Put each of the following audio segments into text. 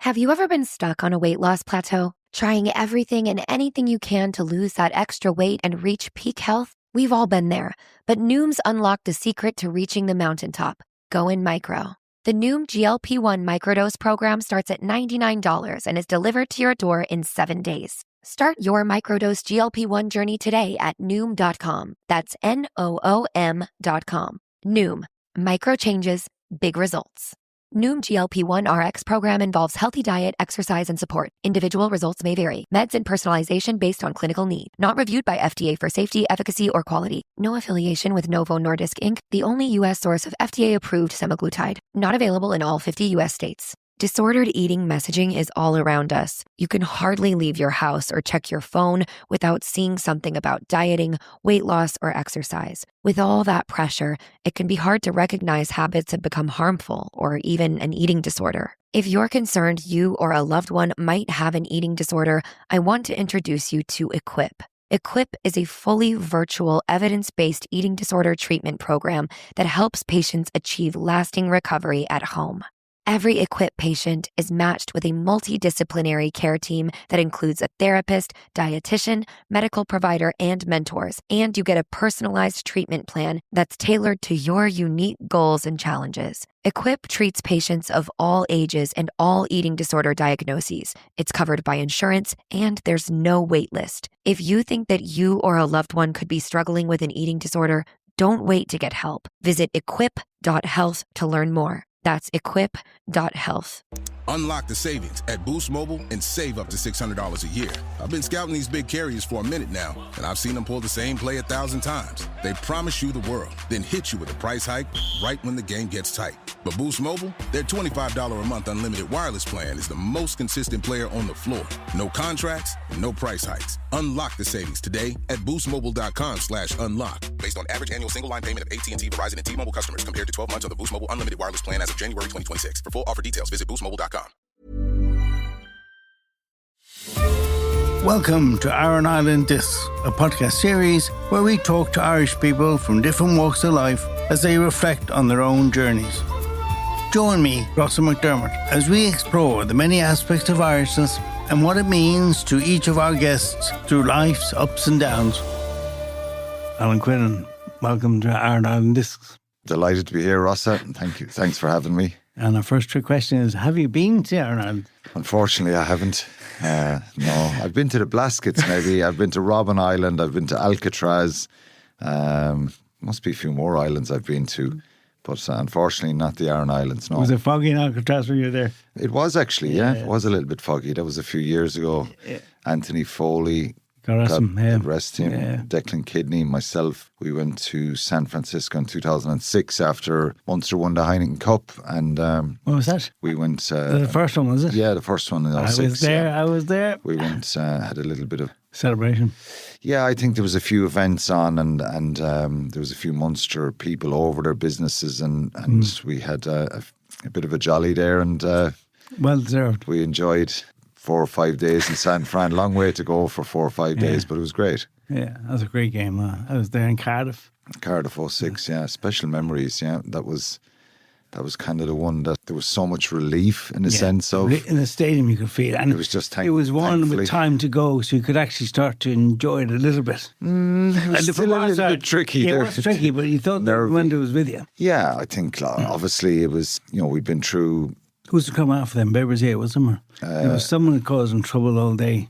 Have you ever been stuck on a weight loss plateau, trying everything and anything you can to lose that extra weight and reach peak health? We've all been there, but Noom's unlocked the secret to reaching the mountaintop. Go in micro. The Noom GLP-1 microdose program starts at $99 and is delivered to your door in 7 days. Start your microdose GLP-1 journey today at Noom.com. That's Noom.com. Noom. Micro changes, big results. Noom GLP-1 RX program involves healthy diet, exercise, and support. Individual results may vary. Meds and personalization based on clinical need. Not reviewed by FDA for safety, efficacy, or quality. No affiliation with Novo Nordisk Inc., the only U.S. source of FDA-approved semaglutide. Not available in all 50 U.S. states. Disordered eating messaging is all around us. You can hardly leave your house or check your phone without seeing something about dieting, weight loss, or exercise. With all that pressure, it can be hard to recognize habits have become harmful or even an eating disorder. If you're concerned you or a loved one might have an eating disorder, I want to introduce you to Equip. Equip is a fully virtual, evidence-based eating disorder treatment program that helps patients achieve lasting recovery at home. Every Equip patient is matched with a multidisciplinary care team that includes a therapist, dietitian, medical provider, and mentors. And you get a personalized treatment plan that's tailored to your unique goals and challenges. Equip treats patients of all ages and all eating disorder diagnoses. It's covered by insurance, and there's no wait list. If you think that you or a loved one could be struggling with an eating disorder, don't wait to get help. Visit equip.health to learn more. That's equip.health. Unlock the savings at Boost Mobile and save up to $600 a year. I've been scouting these big carriers for a minute now, and I've seen them pull the same play 1,000 times. They promise you the world, then hit you with a price hike right when the game gets tight. But Boost Mobile, their $25 a month unlimited wireless plan is the most consistent player on the floor. No contracts, no price hikes. Unlock the savings today at boostmobile.com/unlock. Based on average annual single line payment of AT&T, Verizon, and T-Mobile customers compared to 12 months of the Boost Mobile unlimited wireless plan as of January 2026. For full offer details, visit boostmobile.com. Welcome to Aran Island Discs, a podcast series where we talk to Irish people from different walks of life as they reflect on their own journeys. Join me, Russell McDermott, as we explore the many aspects of Irishness and what it means to each of our guests through life's ups and downs. Alan Quinlan, welcome to Aran Island Discs. Delighted to be here, Rossa. Thank you. Thanks for having me. And our first trick question is, have you been to Aran Island? Unfortunately, I haven't. No, I've been to the Blaskets maybe. I've been to Robben Island. I've been to Alcatraz. Must be a few more islands I've been to. But unfortunately, not the Aran Islands, no. Was it foggy in Alcatraz when you were there? It was actually, yeah. It was a little bit foggy. That was a few years ago. Yeah. Anthony Foley, God rest him, Declan Kidney, myself. We went to San Francisco in 2006 after Munster won the Heineken Cup. And what was that? We went... the first one, was it? Yeah, the first one in 06. I was there. We went, had a little bit of... celebration. Yeah, I think there was a few events on and there was a few Munster people over their businesses and we had a bit of a jolly there and... well deserved. We enjoyed 4 or 5 days in San Fran. Long way to go for 4 or 5 days, but it was great. Yeah, that was a great game. I was there in Cardiff. Cardiff 06, yeah. Special memories, yeah. That was kind of the one that there was so much relief in the sense of... In the stadium you could feel it. And it was just it was one with time to go, so you could actually start to enjoy it a little bit. It was still a little bit tricky. Yeah, it was tricky, but you thought when it was with you. Yeah, I think obviously it was, we'd been through... Who was to come after them? Berbizier, was there? There was someone causing trouble all day.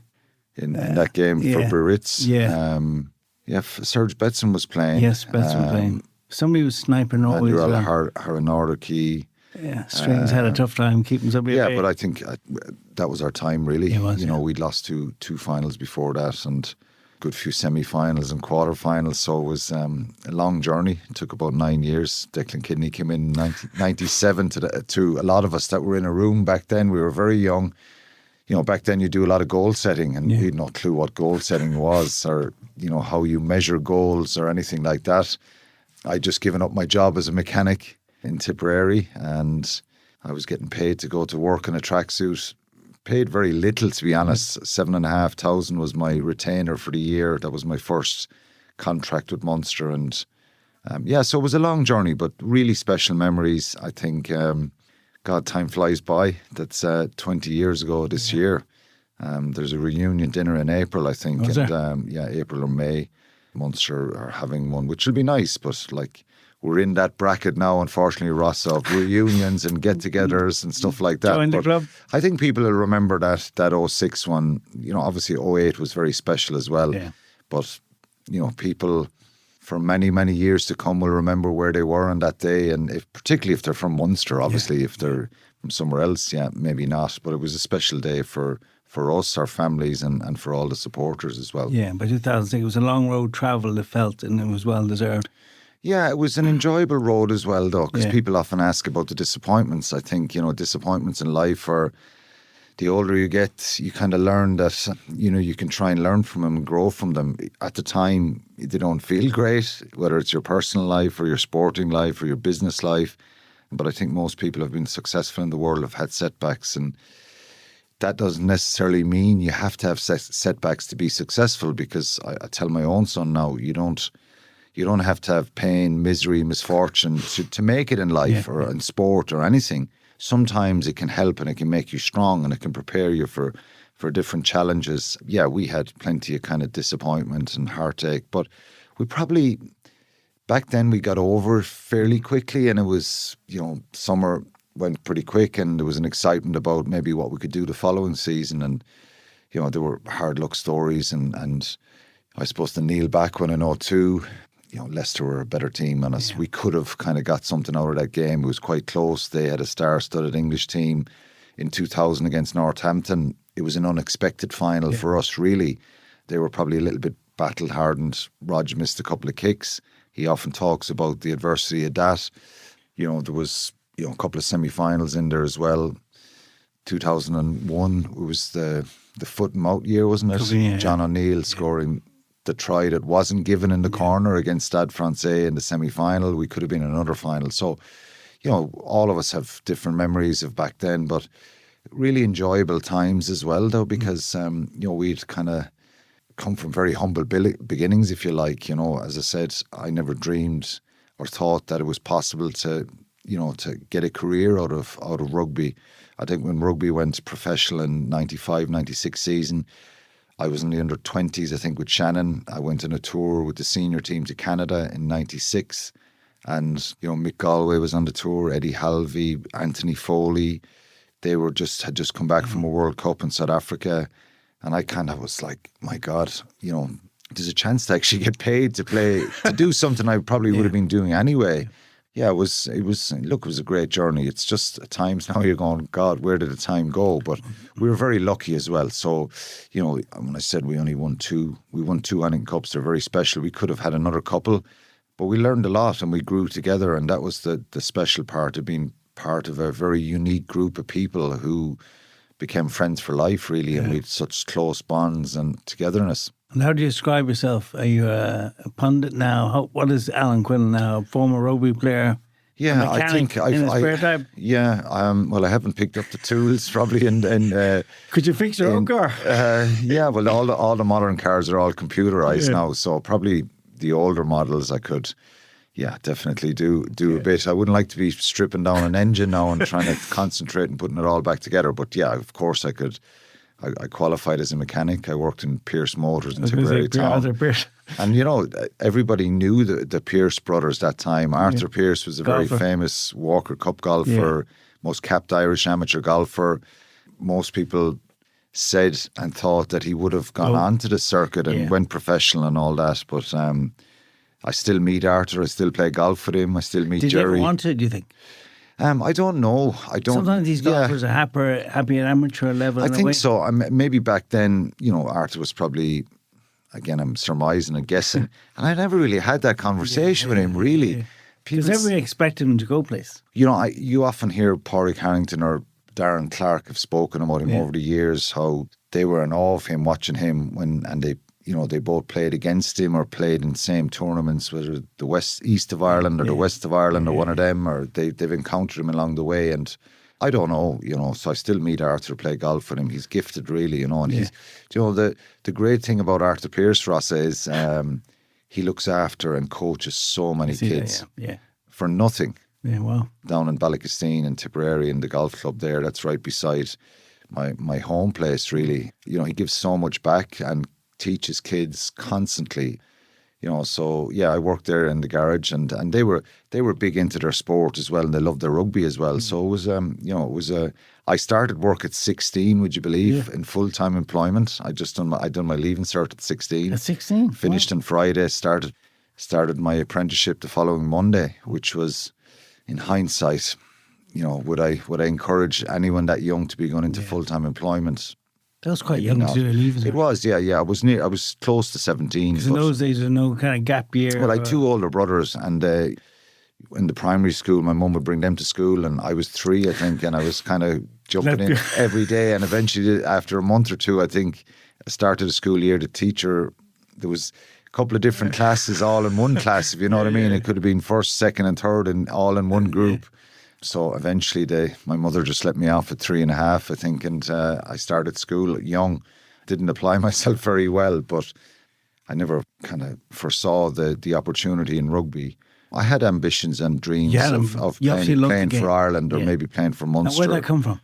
In that game for Biarritz. Yeah. Serge Betson was playing. Yes, Betson was playing. Somebody was sniping always. Haranordaki. Yeah, Strings had a tough time keeping somebody away. Yeah, but I think that was our time, really. It was, we'd lost two finals before that and a good few semi-finals and quarter-finals, so it was a long journey. It took about 9 years. Declan Kidney came in 97 to a lot of us that were in a room back then. We were very young. Back then you do a lot of goal setting and we had no clue what goal setting was or, how you measure goals or anything like that. I'd just given up my job as a mechanic in Tipperary and I was getting paid to go to work in a tracksuit. Paid very little, to be honest. 7,500 was my retainer for the year. That was my first contract with Munster. And so it was a long journey, but really special memories. I think God, time flies by. That's 20 years ago this year. There's a reunion dinner in April, I think. Was there? April or May. Munster are having one, which will be nice, but like we're in that bracket now, unfortunately, Ross, of reunions and get-togethers and stuff like that. Join the club. I think people will remember that 06 one. You know, obviously 08 was very special as well. Yeah. But, you know, people for many, many years to come will remember where they were on that day, and particularly if they're from Munster, obviously. If they're from somewhere else, maybe not. But it was a special day for us, our families, and for all the supporters as well. Yeah, by 2006, it was a long road travel, it felt, and it was well deserved. Yeah, it was an enjoyable road as well, though, because people often ask about the disappointments. I think, you know, disappointments in life are, the older you get, you kind of learn that, you know, you can try and learn from them and grow from them. At the time, they don't feel great, whether it's your personal life or your sporting life or your business life. But I think most people have been successful in the world have had setbacks, and that doesn't necessarily mean you have to have setbacks to be successful, because I tell my own son now, you don't have to have pain, misery, misfortune to make it in life or in sport or anything. Sometimes it can help and it can make you strong and it can prepare you for different challenges. Yeah, we had plenty of kind of disappointment and heartache, but we probably, back then we got over it fairly quickly, and it was, you know, summer went pretty quick and there was an excitement about maybe what we could do the following season. And, you know, there were hard luck stories and I suppose the Neil back when in 02, you know, Leicester were a better team than us. We could have kind of got something out of that game. It was quite close. They had a star-studded English team in 2000 against Northampton. It was an unexpected final for us, really. They were probably a little bit battle-hardened. Rog missed a couple of kicks. He often talks about the adversity of that. You know, there was, you know, a couple of semi-finals in there as well. 2001, it was the foot and mouth year, wasn't it? John O'Neill scoring the try that wasn't given in the corner against Stade Francais in the semi-final. We could have been in another final. So, you know, all of us have different memories of back then, but really enjoyable times as well, though, because, you know, we'd kind of come from very humble beginnings, if you like. You know, as I said, I never dreamed or thought that it was possible to, you know, to get a career out of rugby. I think when rugby went professional in 95, 96 season, I was in the under-20s, I think, with Shannon. I went on a tour with the senior team to Canada in 96. And, you know, Mick Galway was on the tour, Eddie Halvey, Anthony Foley. They had just come back from a World Cup in South Africa. And I kind of was like, my God, you know, there's a chance to actually get paid to play, to do something I probably would have been doing anyway. Yeah, it was a great journey. It's just at times now you're going, God, where did the time go? But we were very lucky as well. So, you know, when I said we only won two Anning Cups, they're very special. We could have had another couple, but we learned a lot and we grew together. And that was the special part of being part of a very unique group of people who became friends for life, really. And we had such close bonds and togetherness. And how do you describe yourself? Are you a pundit now? What is Alan Quinlan now? A former rugby player? Yeah, I think in his spare time? Yeah, well, I haven't picked up the tools probably. Could you fix your own car? Yeah, well, all the modern cars are all computerized now, so probably the older models I could, definitely do a bit. I wouldn't like to be stripping down an engine now and trying to concentrate and putting it all back together. But yeah, of course I could. I qualified as a mechanic. I worked in Pierce Motors in Tipperary town. And, you know, everybody knew the Pierce brothers that time. Arthur Pierce was a very famous Walker Cup golfer, most capped Irish amateur golfer. Most people said and thought that he would have gone on to the circuit and went professional and all that. But I still meet Arthur. I still play golf with him. I still meet Jerry. Did you ever want to, do you think? I don't know. Sometimes these golfers are happy at amateur level. I think so. Maybe back then, you know, Arthur was probably, again, I'm surmising and guessing, and I never really had that conversation with him, really. Because everybody expected him to go place. You know, you often hear Pádraig Harrington or Darren Clark have spoken about him over the years, how they were in awe of him, watching him they both played against him or played in the same tournaments, whether the east of Ireland or the west of Ireland or one of them, or they've encountered him along the way. And I don't know, you know, so I still meet Arthur, play golf with him. He's gifted, really, you know. And he's, you know, the great thing about Arthur Pierce, Rossa, is he looks after and coaches so many kids for nothing. Yeah, wow. Down in Ballacastine in Tipperary in the golf club there. That's right beside my home place, really. You know, he gives so much back and teaches kids constantly. You know, so yeah, I worked there in the garage, and they were big into their sport as well, and they loved their rugby as well. So it was, I started work at 16, would you believe, in full-time employment. I'd done my leaving cert at 16. At 16? Finished on Friday, started my apprenticeship the following Monday, which was, in hindsight, you know, would I encourage anyone that young to be going into full-time employment? That was quite young to do a leaving cert. It was, yeah. I was close to 17. Because in those days, there was no kind of gap year. Well, I had two older brothers, and in the primary school, my mum would bring them to school, and I was 3, I think, and I was kind of jumping in every day. And eventually, after a month or two, I think, I started the school year, the teacher, there was a couple of different classes all in one class, if you know what I mean. It could have been first, second and third, and all in one group. So eventually my mother just let me off at 3.5, I think, and I started school young. Didn't apply myself very well, but I never kind of foresaw the opportunity in rugby. I had ambitions and dreams of playing for Ireland or maybe playing for Munster. And where'd that come from?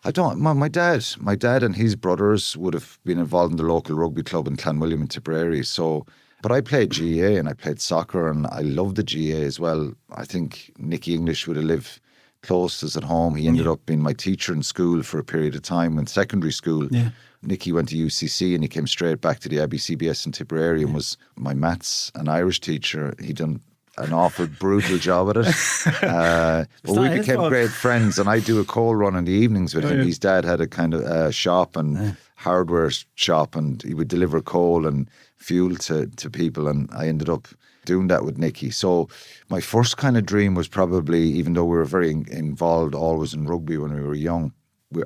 I don't. My dad and his brothers would have been involved in the local rugby club in Clanwilliam in Tipperary. So, but I played GAA and I played soccer, and I loved the GAA as well. I think Nicky English would have lived close to us at home. He ended up being my teacher in school for a period of time in secondary school. Yeah. Nicky went to UCC and he came straight back to the Abbey CBS in Tipperary and was my maths and Irish teacher. He done an awful brutal job at it. But we became great friends, and I do a coal run in the evenings with him. His dad had a kind of shop and hardware shop, and he would deliver coal and fuel to people, and I ended up doing that with Nicky. So my first kind of dream was probably, even though we were very involved always in rugby when we were young,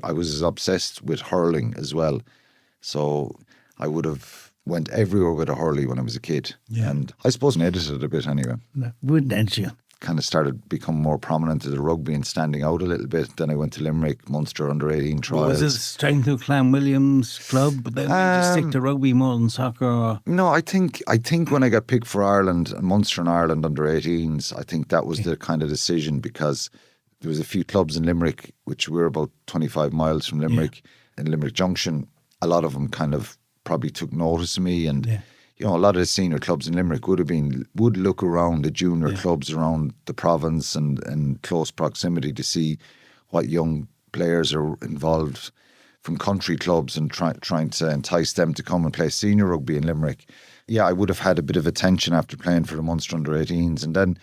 I was as obsessed with hurling as well. So I would have went everywhere with a hurley when I was a kid. Yeah. And I suppose I edited a bit anyway. Wouldn't you? Kind of started becoming more prominent in the rugby and standing out a little bit. Then I went to Limerick, Munster under-18 trials. Was it strength of Clanwilliam's club? But then you just stick to rugby more than soccer? Or? No, I think when I got picked for Ireland and Munster and Ireland under-18s, I think that was the kind of decision, because there was a few clubs in Limerick, which were about 25 miles from Limerick, in Limerick Junction. A lot of them kind of probably took notice of me, and you know, a lot of the senior clubs in Limerick would look around the junior clubs around the province and in close proximity to see what young players are involved from country clubs, and trying to entice them to come and play senior rugby in Limerick. Yeah, I would have had a bit of attention after playing for the Munster under-18s, and then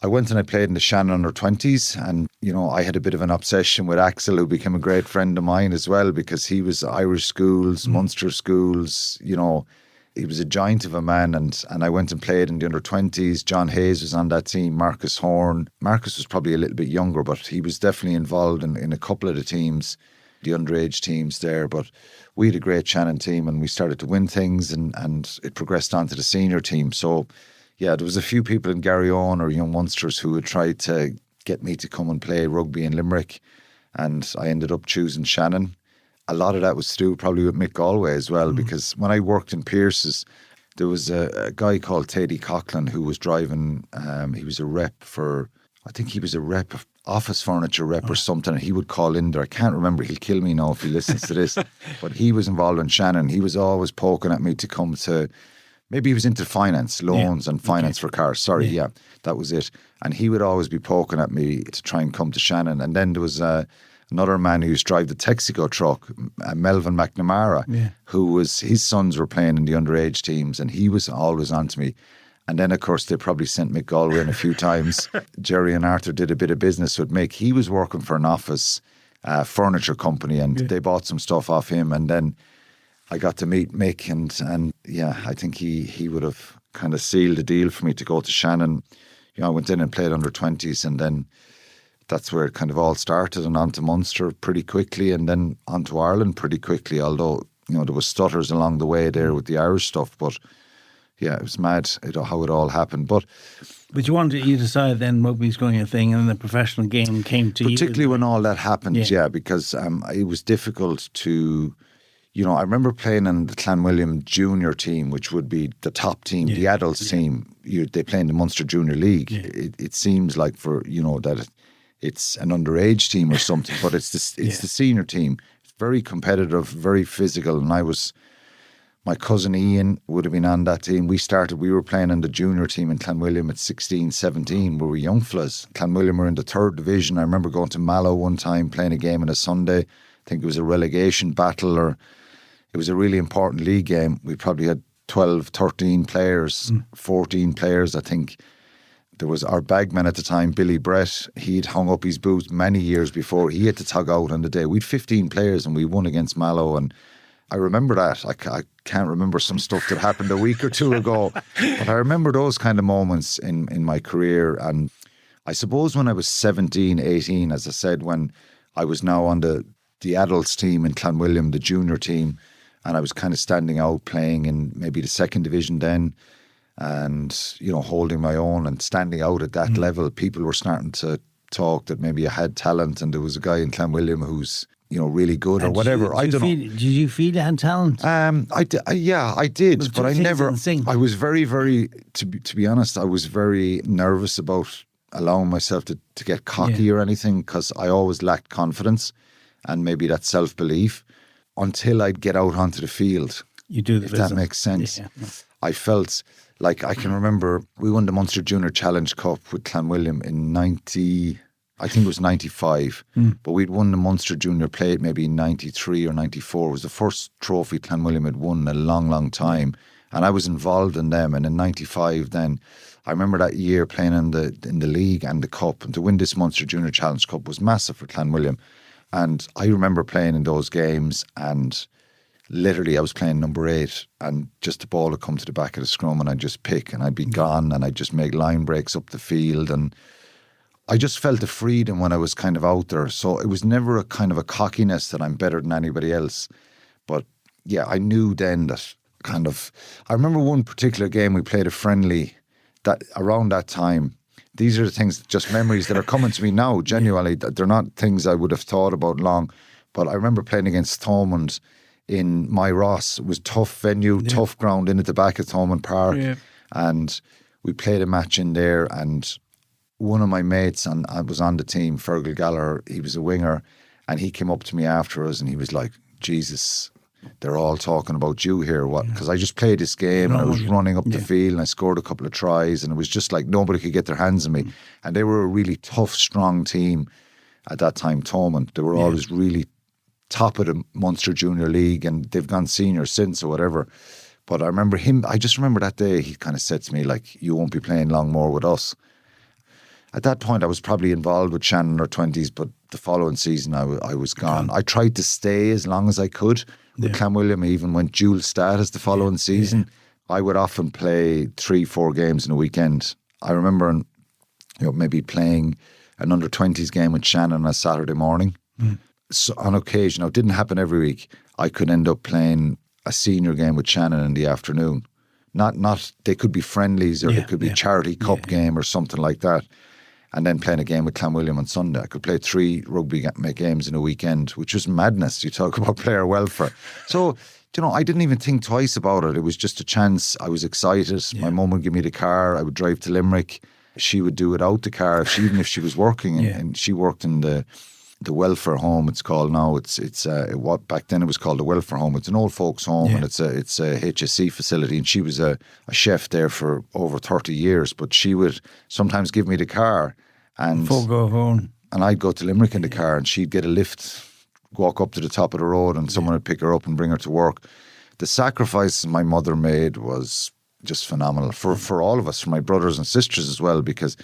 I went and I played in the Shannon under-20s, and you know, I had a bit of an obsession with Axel, who became a great friend of mine as well, because he was Irish schools, Munster schools, you know. He was a giant of a man, and I went and played in the under-20s. John Hayes was on that team, Marcus Horn. Marcus was probably a little bit younger, but he was definitely involved in a couple of the teams, the underage teams there. But we had a great Shannon team, and we started to win things, and it progressed on to the senior team. So, yeah, there was a few people in Garryowen or young Munsters who had tried to get me to come and play rugby in Limerick, and I ended up choosing Shannon. A lot of that was to do probably with Mick Galway as well, because when I worked in Pierce's, there was a guy called Teddy Coughlin who was driving, he was a rep for, I think he was a rep, office furniture rep or something, and he would call in there. I can't remember, he'll kill me now if he listens to this, but he was involved in Shannon. He was always poking at me to come to, maybe he was into finance, loans and finance for cars. Sorry, that was it. And he would always be poking at me to try and come to Shannon. And then there was another man who used to drive the Texaco truck, Melvin McNamara, his sons were playing in the underage teams, and he was always on to me. And then, of course, they probably sent Mick Galway in a few times. Jerry and Arthur did a bit of business with Mick. He was working for an office furniture company, and they bought some stuff off him. And then I got to meet Mick, and I think he would have kind of sealed the deal for me to go to Shannon. You know, I went in and played under-20s, and then that's where it kind of all started, and on to Munster pretty quickly, and then on to Ireland pretty quickly, although, you know, there was stutters along the way there with the Irish stuff, but yeah, it was mad how it all happened. But you decided then rugby's going a thing, and the professional game came to you. Particularly when all that happened, because it was difficult to, I remember playing in the Clanwilliam junior team, which would be the top team, the adults team. They play in the Munster Junior League. Yeah. It seems like that it's an underage team or something, but it's the senior team. It's very competitive, very physical. And my cousin Ian would have been on that team. We were playing in the junior team in Clanwilliam at 16, 17. We were young fellas. Clanwilliam were in the 3rd division. I remember going to Mallow one time, playing a game on a Sunday. I think it was a relegation battle, or it was a really important league game. We probably had 12, 13 players, 14 players, I think. There was our bagman at the time, Billy Brett. He'd hung up his boots many years before. He had to tug out on the day. We'd 15 players and we won against Mallow, and I remember that. I can't remember some stuff that happened a week or two ago, but I remember those kind of moments in my career. And I suppose when I was 17, 18, as I said, when I was now on the adults team in Clanwilliam, the junior team, and I was kind of standing out, playing in maybe the 2nd division then, and, holding my own and standing out at that level. People were starting to talk that maybe I had talent, and there was a guy in Clanwilliam who's, really good or whatever. I don't know. Did you feel you had talent? I did, but I never. I was very, very, to be honest, I was very nervous about allowing myself to get cocky or anything, because I always lacked confidence and maybe that self-belief until I'd get out onto the field. You do the if business. That makes sense. Yeah. I felt like, I can remember we won the Munster Junior Challenge Cup with Clanwilliam in 95, but we'd won the Munster Junior Plate maybe in 93 or 94. It was the first trophy Clanwilliam had won in a long, long time, and I was involved in them. And in 95 then, I remember that year playing in the league and the cup, and to win this Munster Junior Challenge Cup was massive for Clanwilliam. And I remember playing in those games, and literally I was playing number 8, and just the ball would come to the back of the scrum and I'd just pick and I'd be gone, and I'd just make line breaks up the field, and I just felt the freedom when I was kind of out there. So it was never a kind of a cockiness that I'm better than anybody else. But yeah, I knew then that I remember one particular game we played a friendly that around that time. These are the things, just memories that are coming to me now, genuinely. They're not things I would have thought about long. But I remember playing against Thomond in My Ross. It was tough venue, tough ground in at the back of Thomond Park. Yeah. And we played a match in there, and one of my mates, and I was on the team, Fergal Gallagher, he was a winger, and he came up to me after us and he was like, Jesus, they're all talking about you here. What? Because I just played this game and I was running up the field and I scored a couple of tries, and it was just like nobody could get their hands on me. And they were a really tough, strong team at that time, Thomond. They were always really top of the Munster Junior League, and they've gone senior since or whatever. But I just remember that day he kind of said to me, like, you won't be playing long more with us. At that point, I was probably involved with Shannon in her 20s, but the following season I was gone. I tried to stay as long as I could with Clanwilliam. I even went dual status the following season. I would often play 3-4 games in a weekend. I remember maybe playing an under-20s game with Shannon on a Saturday morning. So on occasion, it didn't happen every week, I could end up playing a senior game with Shannon in the afternoon. Not they could be friendlies, or they could be charity cup game or something like that. And then playing a game with Clanwilliam on Sunday. I could play 3 rugby games in a weekend, which was madness. You talk about player welfare. So, I didn't even think twice about it. It was just a chance. I was excited. My mum would give me the car. I would drive to Limerick. She would do it out the car, even if she was working. And she worked in the welfare home, it's called now. What back then it was called the welfare home. It's an old folks home, and it's a HSC facility. And she was a chef there for over 30 years. But she would sometimes give me the car, and go home, and I'd go to Limerick in the car, and she'd get a lift, walk up to the top of the road, and someone would pick her up and bring her to work. The sacrifice my mother made was just phenomenal for all of us, for my brothers and sisters as well, because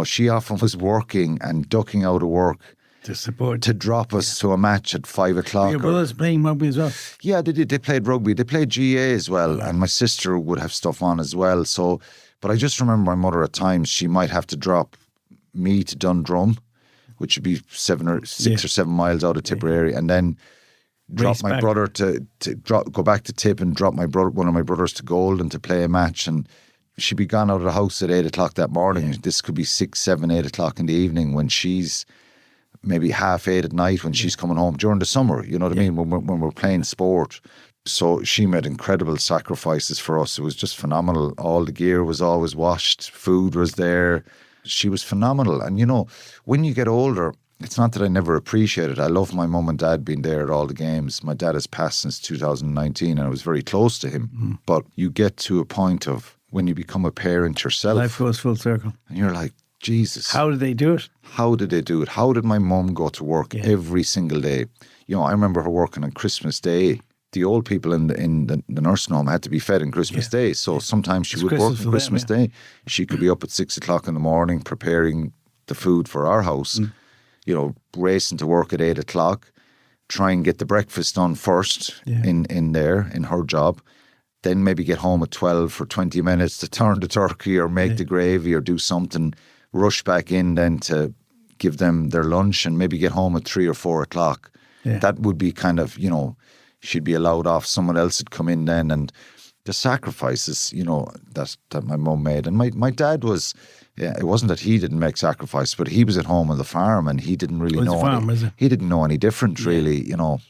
she often was working and ducking out of work to drop us to a match at 5 o'clock. Your brothers playing rugby as well? Yeah, they did. They played rugby. They played GA as well, and my sister would have stuff on as well. So, but I just remember my mother at times, she might have to drop me to Dundrum, which would be 6 or 7 miles out of Tipperary, and then drop my brother to go back to Tip and drop one of my brothers to Golden to play a match. And she'd be gone out of the house at 8 o'clock that morning. This could be 6, 7, 8 o'clock in the evening when she's maybe 8:30 at night when she's coming home during the summer, you know what I mean, when we're playing sport. So she made incredible sacrifices for us. It was just phenomenal. All the gear was always washed. Food was there. She was phenomenal. And, you know, when you get older, it's not that I never appreciated it. I love my mum and dad being there at all the games. My dad has passed since 2019 and I was very close to him. But you get to a point of when you become a parent yourself. Life goes full circle. And you're like, Jesus. How did they do it? How did they do it? How did my mum go to work every single day? You know, I remember her working on Christmas Day. The old people in the nursing home had to be fed on Christmas Day. So sometimes she would work on Christmas Day. She could be up at 6 o'clock in the morning preparing the food for our house, you know, racing to work at 8 o'clock, try and get the breakfast done first in her job, then maybe get home at 12 for 20 minutes to turn the turkey or make the gravy or do something, rush back in then to give them their lunch and maybe get home at 3 or 4 o'clock. Yeah. That would be kind of, you know, she'd be allowed off. Someone else would come in then, and the sacrifices, you know, that my mum made. And my dad was, it wasn't that he didn't make sacrifices, but he was at home on the farm and he didn't really know. He didn't know any different, really. You know,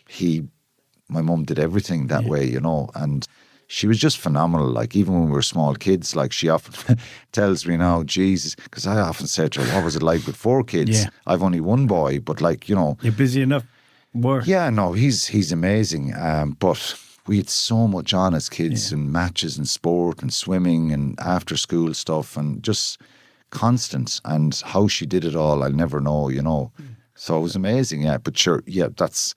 my mum did everything that way, you know, and she was just phenomenal. Like, even when we were small kids, like, she often tells me now, Jesus, because I often say to her, what was it like with 4 kids? I've only 1 boy, but, like, you know. You're busy enough. Work. Yeah, no, he's amazing. But we had so much on as kids and matches and sport and swimming and after school stuff and just constant. And how she did it all, I'll never know, you know. So it was amazing, But sure, that's,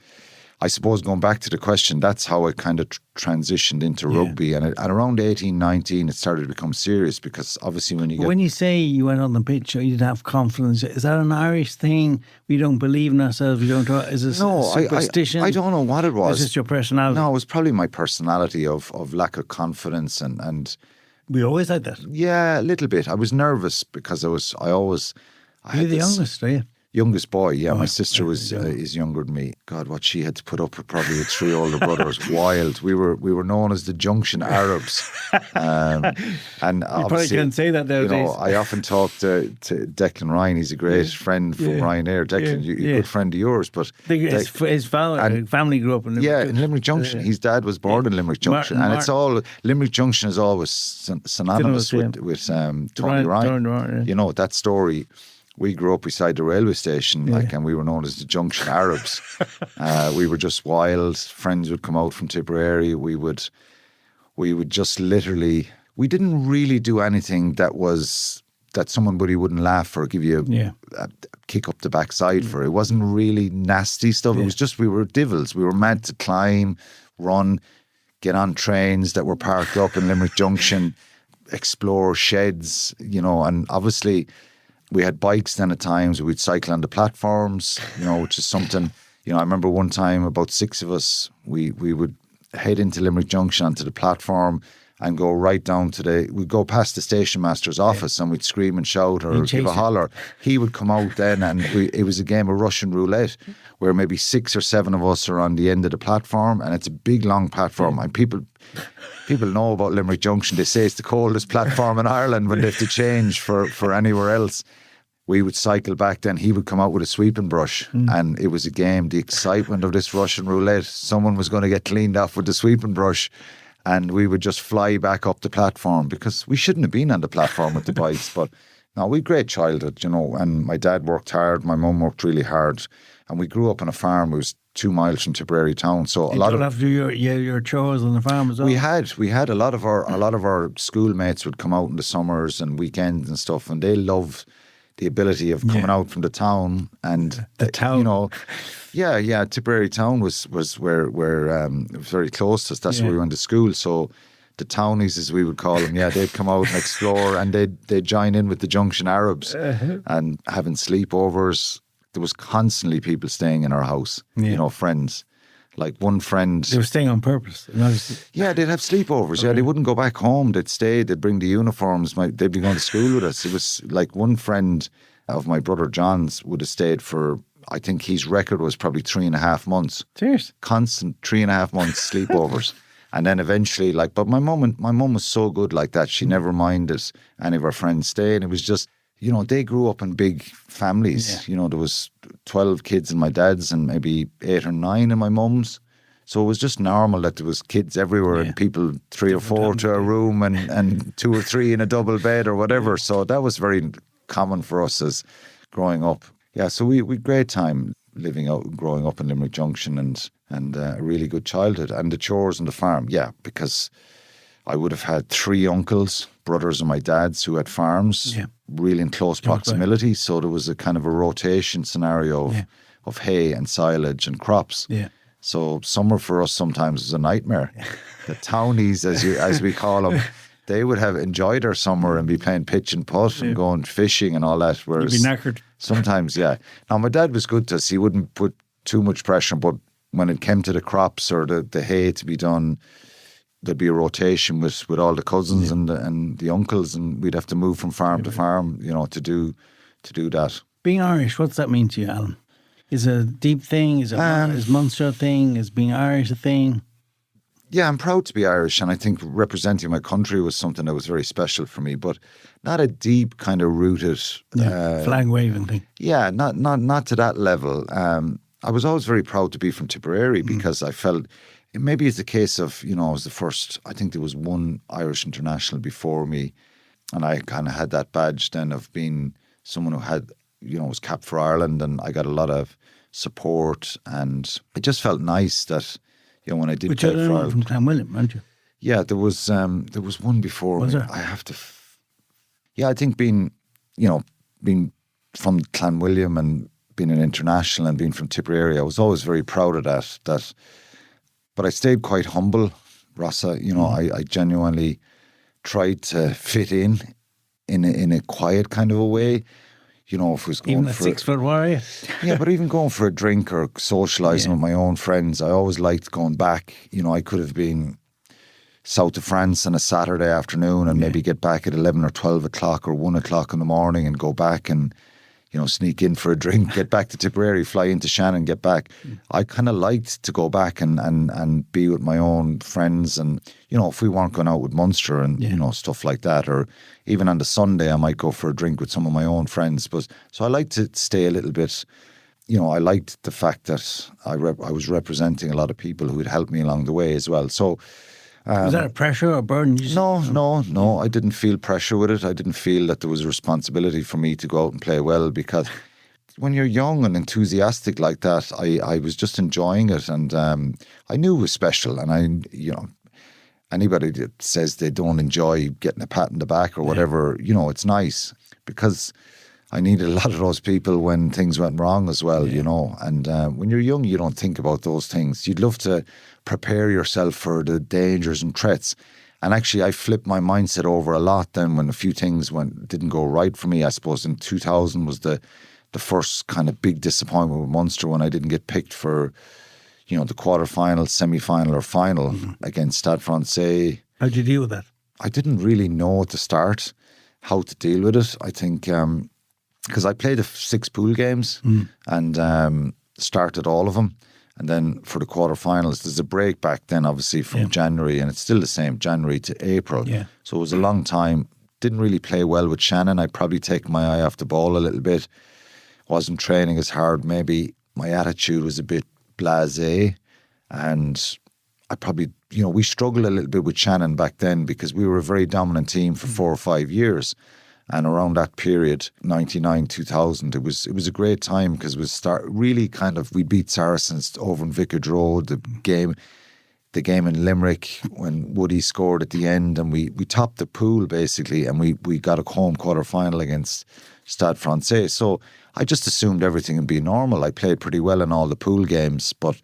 I suppose, going back to the question, that's how I kind of transitioned into rugby. And at around 18, 19, it started to become serious because obviously when you say you went on the pitch, you didn't have confidence, is that an Irish thing? We don't believe in ourselves. We don't. Is this superstition? I don't know what it was. Is this your personality? No, it was probably my personality of lack of confidence and. We always had that. Yeah, a little bit. I was nervous because I You're the youngest, are you? Youngest boy, my sister is younger than me. God, what she had to put up with probably with 3 older brothers, wild. We were known as the Junction Arabs, and you probably can't say that nowadays. You know, I often talk to Declan Ryan. He's a great friend from Ryanair. Declan, a good friend of yours, but his family grew up in Limerick. In Limerick Junction. His dad was born in Limerick Junction, it's all Limerick Junction is always synonymous with Tony Ryan. You know that story. We grew up beside the railway station, and we were known as the Junction Arabs. We were just wild. Friends would come out from Tipperary. We would just literally. We didn't really do anything that somebody wouldn't laugh or give you a kick up the backside for. It wasn't really nasty stuff. It was just we were divils. We were mad to climb, run, get on trains that were parked up in Limerick Junction, explore sheds, you know, and obviously. We had bikes then at times. We'd cycle on the platforms, you know, which is something, you know, I remember one time about 6 of us, we would head into Limerick Junction onto the platform and go right down to we'd go past the station master's office and we'd scream and shout or give a holler. He would come out then and it was a game of Russian roulette where maybe 6 or 7 of us are on the end of the platform and it's a big long platform and people know about Limerick Junction. They say it's the coldest platform in Ireland when they have to change for anywhere else. We would cycle back then. He would come out with a sweeping brush and it was a game. The excitement of this Russian roulette, someone was going to get cleaned off with the sweeping brush and we would just fly back up the platform because we shouldn't have been on the platform with the bikes. But no, we had great childhood, you know, and my dad worked hard. My mum worked really hard and we grew up on a farm. It was 2 miles from Tipperary town, so you don't have to do your chores on the farm as well. We had a lot of our schoolmates would come out in the summers and weekends and stuff, and they loved the ability of coming out from the town and the town, you know, Tipperary town was where it was very close to us. That's where we went to school. So the townies, as we would call them, they'd come out and explore, and they'd join in with the Junction Arabs and having sleepovers. There was constantly people staying in our house, you know, friends. Like one friend... They were staying on purpose. Yeah, they'd have sleepovers. Okay. Yeah, they wouldn't go back home. They'd stay. They'd bring the uniforms. They'd be going to school with us. It was like one friend of my brother John's would have stayed for, I think his record was probably 3.5 months. Cheers. Constant 3.5 months sleepovers. And then eventually, but my mum was so good like that. She never minded any of her friends staying. It was just you know, they grew up in big families. Yeah. You know, there was 12 kids in my dad's and maybe 8 or 9 in my mum's. So it was just normal that there was kids everywhere and people 3 or 4 to a room and 2 or 3 in a double bed or whatever. So that was very common for us as growing up. Yeah, so we had great time growing up in Limerick Junction and a really good childhood. And the chores on the farm, yeah, because I would have had 3 uncles, brothers of my dad's, who had farms, really in close proximity. So there was a kind of a rotation scenario of hay and silage and crops. Yeah. So summer for us sometimes was a nightmare. The townies, as we call them, they would have enjoyed their summer and be playing pitch and putt and going fishing and all that. Whereas you'd be knackered. Sometimes, yeah. Now, my dad was good to us. He wouldn't put too much pressure, but when it came to the crops or the hay to be done, there'd be a rotation with all the cousins and the uncles, and we'd have to move from farm to farm, you know, to do that. Being Irish, what's that mean to you, Alan? Is it a deep thing? Is Munster a thing? Is being Irish a thing? Yeah, I'm proud to be Irish, and I think representing my country was something that was very special for me, but not a deep kind of rooted flag waving thing. Yeah, not to that level. I was always very proud to be from Tipperary because I felt maybe it's a case of, you know, I was the first. I think there was one Irish international before me, and I kind of had that badge then of being someone who had, you know, was capped for Ireland, and I got a lot of support, and it just felt nice that, you know, when I did play for Ireland. From Clanwilliam, aren't you? Yeah, there was one before. Was there? I have to. I think being from Clanwilliam and being an international and being from Tipperary, I was always very proud of that. But I stayed quite humble, Rossa. You know, I genuinely tried to fit in a quiet kind of a way. You know, if it was going even a 6 foot warrior. Yeah, but even going for a drink or socialising with my own friends, I always liked going back. You know, I could have been south of France on a Saturday afternoon and maybe get back at 11 or 12 o'clock or 1 o'clock in the morning and go back and, you know, sneak in for a drink, get back to Tipperary, fly into Shannon, get back. I kind of liked to go back and be with my own friends, and, you know, if we weren't going out with Munster and, you know, stuff like that, or even on the Sunday I might go for a drink with some of my own friends. But so I like to stay a little bit, you know, I liked the fact that I was representing a lot of people who had helped me along the way as well. So was that a pressure or burden? No. I didn't feel pressure with it. I didn't feel that there was a responsibility for me to go out and play well, because when you're young and enthusiastic like that, I was just enjoying it, and I knew it was special. And anybody that says they don't enjoy getting a pat in the back or whatever, you know, it's nice, because I needed a lot of those people when things went wrong as well, you know. And when you're young, you don't think about those things. You'd love to prepare yourself for the dangers and threats. And actually, I flipped my mindset over a lot then when a few things didn't go right for me. I suppose in 2000 was the first kind of big disappointment with Munster when I didn't get picked for, you know, the quarterfinal, semi-final or final against Stade Francais. How did you deal with that? I didn't really know at the start how to deal with it. I think because I played the 6 pool games and started all of them. And then for the quarterfinals, there's a break back then, obviously, from January, and it's still the same, January to April. Yeah. So it was a long time. Didn't really play well with Shannon. I'd probably taken my eye off the ball a little bit. Wasn't training as hard. Maybe my attitude was a bit blasé. And I probably, you know, we struggled a little bit with Shannon back then because we were a very dominant team for 4 or 5 years. And around that period, 99, 2000, it was a great time because we beat Saracens over in Vicarage Road, the game in Limerick when Woody scored at the end, and we topped the pool basically, and we got a home quarter-final against Stade Francais. So I just assumed everything would be normal. I played pretty well in all the pool games, but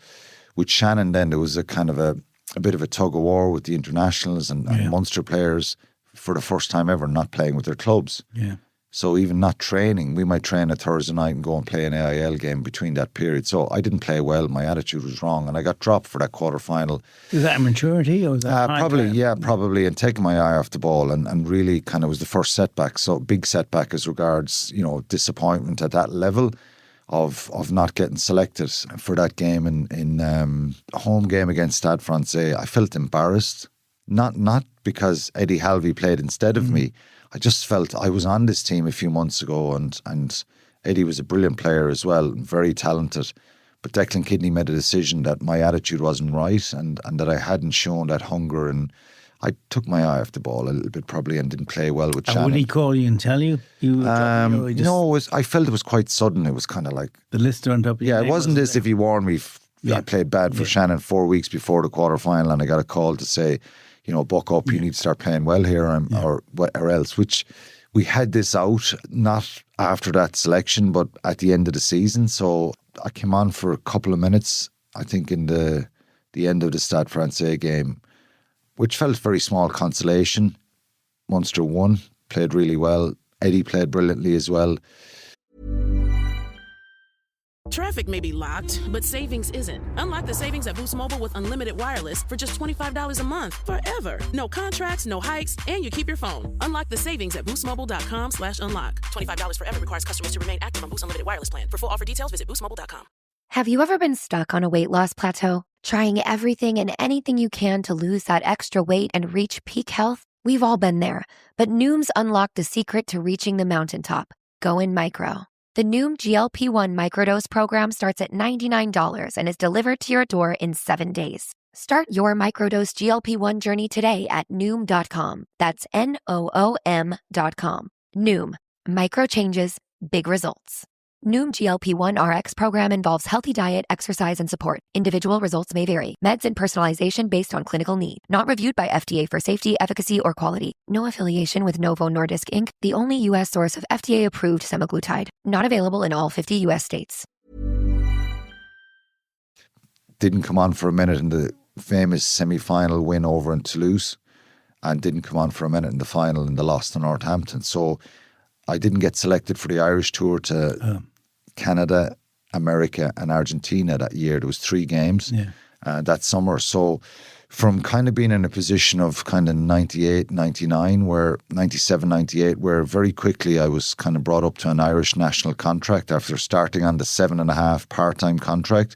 with Shannon then there was a kind of a bit of a tug-of-war with the internationals and Munster players, for the first time ever, not playing with their clubs. Yeah. So even not training, we might train a Thursday night and go and play an AIL game between that period. So I didn't play well. My attitude was wrong, and I got dropped for that quarter-final. Is that maturity or was that probably, and taking my eye off the ball and really kind of was the first setback. So big setback as regards, you know, disappointment at that level of not getting selected for that game in a home game against Stade Francais. I felt embarrassed. Not because Eddie Halvey played instead of me. I just felt I was on this team a few months ago, and Eddie was a brilliant player as well, very talented. But Declan Kidney made a decision that my attitude wasn't right, and that I hadn't shown that hunger, and I took my eye off the ball a little bit probably and didn't play well with Shannon. Would he call you and tell you? No, I felt it was quite sudden. It was kind of like... The list on top of your Yeah, name, it wasn't as if he warned me. I played bad for Shannon 4 weeks before the quarter-final, and I got a call to say, buck up, you need to start playing well here or else, which we had this out, not after that selection, but at the end of the season. So I came on for a couple of minutes, I think in the end of the Stade Francais game, which felt very small consolation. Munster won, played really well. Eddie played brilliantly as well. Traffic may be locked, but savings isn't. Unlock the savings at Boost Mobile with unlimited wireless for just $25 a month forever. No contracts, no hikes, and you keep your phone. Unlock the savings at boostmobile.com/unlock. $25 forever requires customers to remain active on Boost Unlimited Wireless Plan. For full offer details, visit boostmobile.com. Have you ever been stuck on a weight loss plateau? Trying everything and anything you can to lose that extra weight and reach peak health? We've all been there, but Noom's unlocked the secret to reaching the mountaintop. Go in micro. The Noom GLP-1 microdose program starts at $99 and is delivered to your door in 7 days. Start your microdose GLP-1 journey today at Noom.com. That's Noom.com. Noom. Micro changes, big results. Noom GLP-1 RX program involves healthy diet, exercise, and support. Individual results may vary. Meds and personalization based on clinical need. Not reviewed by FDA for safety, efficacy, or quality. No affiliation with Novo Nordisk Inc., the only U.S. source of FDA-approved semaglutide. Not available in all 50 U.S. states. Didn't come on for a minute in the famous semi-final win over in Toulouse, and didn't come on for a minute in the final in the loss to Northampton. So I didn't get selected for the Irish tour to Canada, America and Argentina that year. There was 3 games that summer. So from kind of being in a position of kind of 98, 99, where 97, 98, where very quickly I was kind of brought up to an Irish national contract after starting on the 7.5 part-time contract,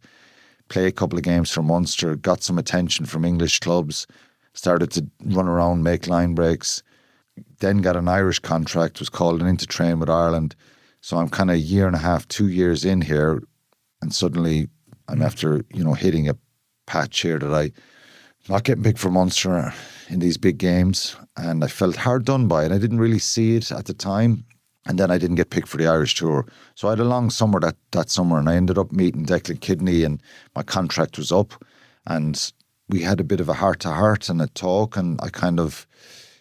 play a couple of games for Munster, got some attention from English clubs, started to run around, make line breaks, then got an Irish contract, was called in to train with Ireland. So I'm kind of 1.5, 2 years in here, and suddenly I'm after, hitting a patch here that I'm not getting picked for Munster in these big games, and I felt hard done by it. I didn't really see it at the time, and then I didn't get picked for the Irish tour. So I had a long summer that summer, and I ended up meeting Declan Kidney, and my contract was up, and we had a bit of a heart-to-heart and a talk, and I kind of...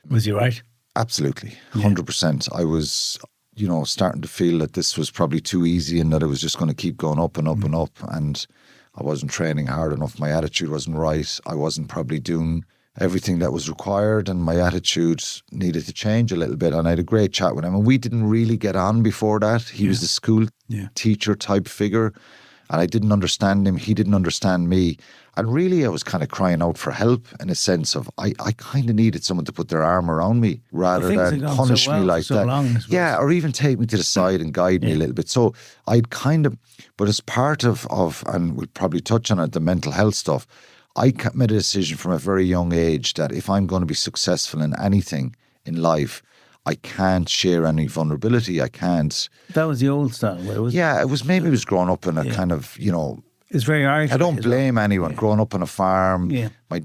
Was he right? Absolutely, 100%. I was, starting to feel that this was probably too easy and that it was just going to keep going up and up and up. And I wasn't training hard enough. My attitude wasn't right. I wasn't probably doing everything that was required, and my attitude needed to change a little bit. And I had a great chat with him, and we didn't really get on before that. He was the school teacher type figure, and I didn't understand him. He didn't understand me. And really, I was kind of crying out for help in a sense of I kind of needed someone to put their arm around me rather than punish me like that. Yeah, or even take me to the side and guide me a little bit. So I'd kind of, but as part of and we'll probably touch on it, the mental health stuff, I made a decision from a very young age that if I'm going to be successful in anything in life, I can't share any vulnerability. I can't. That was the old style. It was maybe it was growing up in a kind of, it's very Irish. I don't blame anyone. Growing up on a farm, my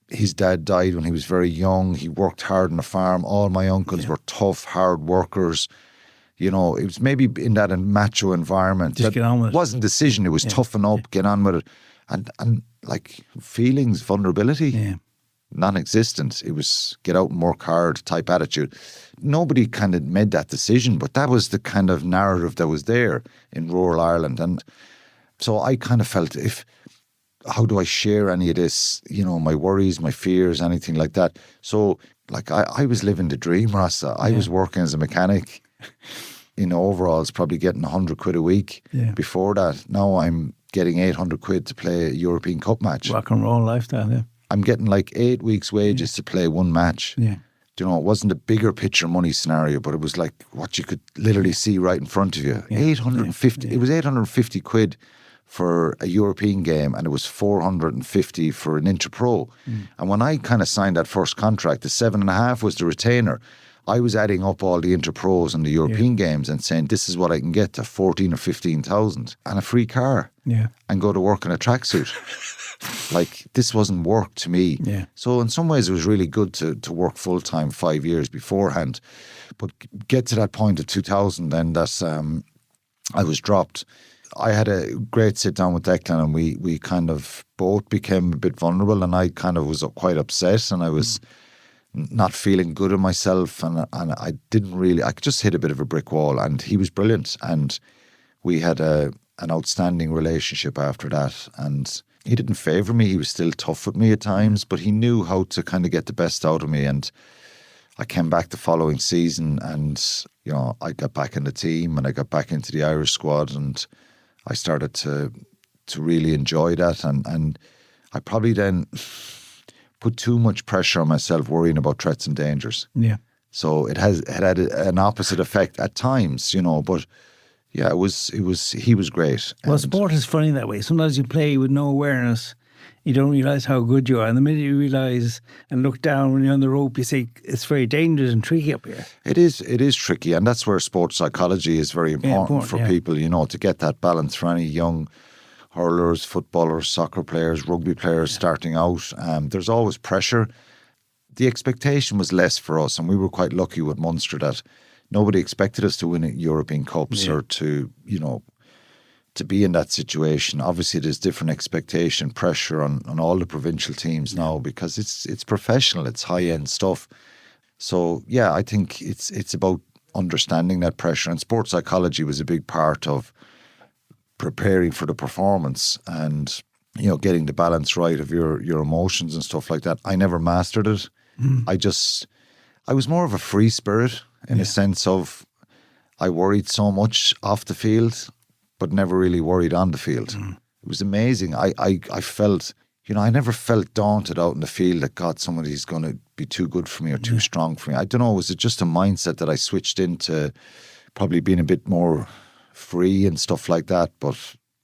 his dad died when he was very young. He worked hard on a farm. All my uncles were tough, hard workers. It was maybe in that macho environment. Just get on with it. It wasn't decision. It was toughen up, get on with it. And like feelings, vulnerability, non-existent. It was get out and work hard type attitude. Nobody kind of made that decision, but that was the kind of narrative that was there in rural Ireland. And so I kind of felt how do I share any of this, my worries, my fears, anything like that. So like I was living the dream, Rasta. I was working as a mechanic in overalls, probably getting 100 quid a week. Before that, now I'm getting 800 quid to play a European Cup match. Rock and roll lifestyle, I'm getting like 8 weeks wages to play one match. It wasn't a bigger picture money scenario, but it was like what you could literally see right in front of you. 850. It was 850 quid for a European game, and it was 450 for an Interpro. And when I kind of signed that first contract, the 7.5 was the retainer. I was adding up all the inter-pros and the European games and saying, this is what I can get to 14 or 15,000 and a free car and go to work in a tracksuit. Like, this wasn't work to me. Yeah. So in some ways it was really good to work full-time 5 years beforehand. But get to that point of 2000 then that I was dropped. I had a great sit down with Declan, and we kind of both became a bit vulnerable, and I kind of was quite upset, and I was not feeling good in myself, and I didn't really, I just hit a bit of a brick wall, and he was brilliant, and we had an outstanding relationship after that, and he didn't favour me. He was still tough with me at times, but he knew how to kind of get the best out of me, and I came back the following season, and you know, I got back in the team, and I got back into the Irish squad, and I started to really enjoy that, and I probably then put too much pressure on myself, worrying about threats and dangers. Yeah. So it had an opposite effect at times, you know. But yeah, he was great. Well, sport is funny that way. Sometimes you play with no awareness. You don't realise how good you are. And the minute you realise and look down when you're on the rope, you say it's very dangerous and tricky up here. It is tricky, and that's where sports psychology is very important for people, you know, to get that balance for any young hurlers, footballers, soccer players, rugby players starting out. There's always pressure. The expectation was less for us, and we were quite lucky with Munster that nobody expected us to win European Cups or to, you know, to be in that situation. Obviously there's different expectation, pressure on all the provincial teams now, because it's professional, it's high-end stuff. So yeah, I think it's about understanding that pressure, and sports psychology was a big part of preparing for the performance and, you know, getting the balance right of your emotions and stuff like that. I never mastered it. I was more of a free spirit in a sense of I worried so much off the field but never really worried on the field. It was amazing. I felt, you know, I never felt daunted out in the field that, God, somebody's going to be too good for me or too strong for me. I don't know, was it just a mindset that I switched into, probably being a bit more free and stuff like that, but,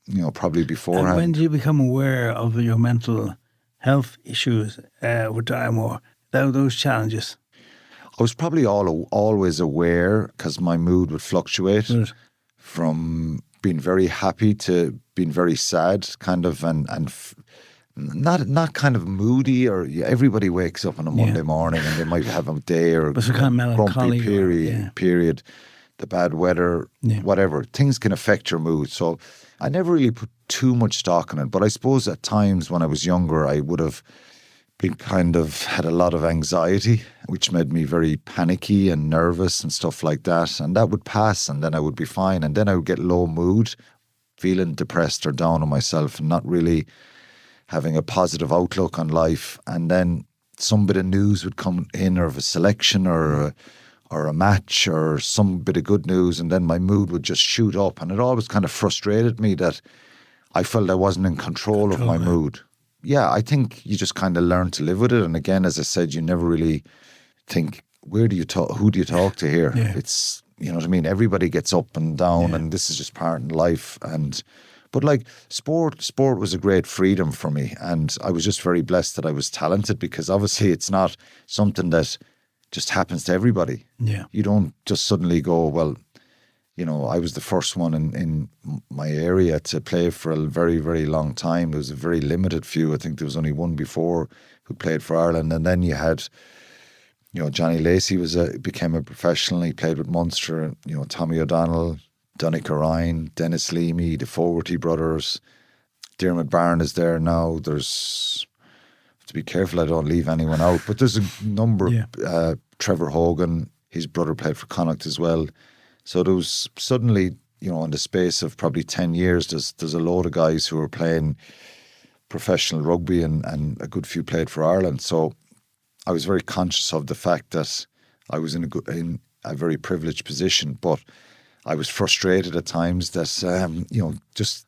you know, probably beforehand. And when did you become aware of your mental health issues with time, or those challenges? I was probably always aware, because my mood would fluctuate from being very happy to being very sad, kind of, and not kind of moody, or everybody wakes up on a Monday morning and they might have a day or kind of grumpy period, the bad weather, whatever. Things can affect your mood. So I never really put too much stock in it. But I suppose at times when I was younger, I would have been had a lot of anxiety, which made me very panicky and nervous and stuff like that. And that would pass, and then I would be fine. And then I would get low mood, feeling depressed or down on myself and not really having a positive outlook on life. And then some bit of news would come in, or of a selection or a match or some bit of good news, and then my mood would just shoot up. And it always kind of frustrated me that I felt I wasn't in control of my mood. Yeah, I think you just kind of learn to live with it. And again, as I said, you never really think, who do you talk to here? It's, you know what I mean? Everybody gets up and down, and this is just part of life. But like sport was a great freedom for me. And I was just very blessed that I was talented, because obviously it's not something that just happens to everybody. Yeah. You don't just suddenly go, well, you know, I was the first one in my area to play for a very, very long time. There was a very limited few. I think there was only one before who played for Ireland. And then you had, you know, Johnny Lacey became a professional. He played with Munster. You know, Tommy O'Donnell, Donnick Aran, Dennis Leamy, the Fogarty brothers. Dermot Byrne is there now. There's, to be careful I don't leave anyone out, but there's a number of Trevor Hogan, his brother played for Connacht as well. So there was suddenly, you know, in the space of probably 10 years, there's a load of guys who are playing professional rugby, and a good few played for Ireland. So I was very conscious of the fact that I was in a very privileged position, but I was frustrated at times that, you know, just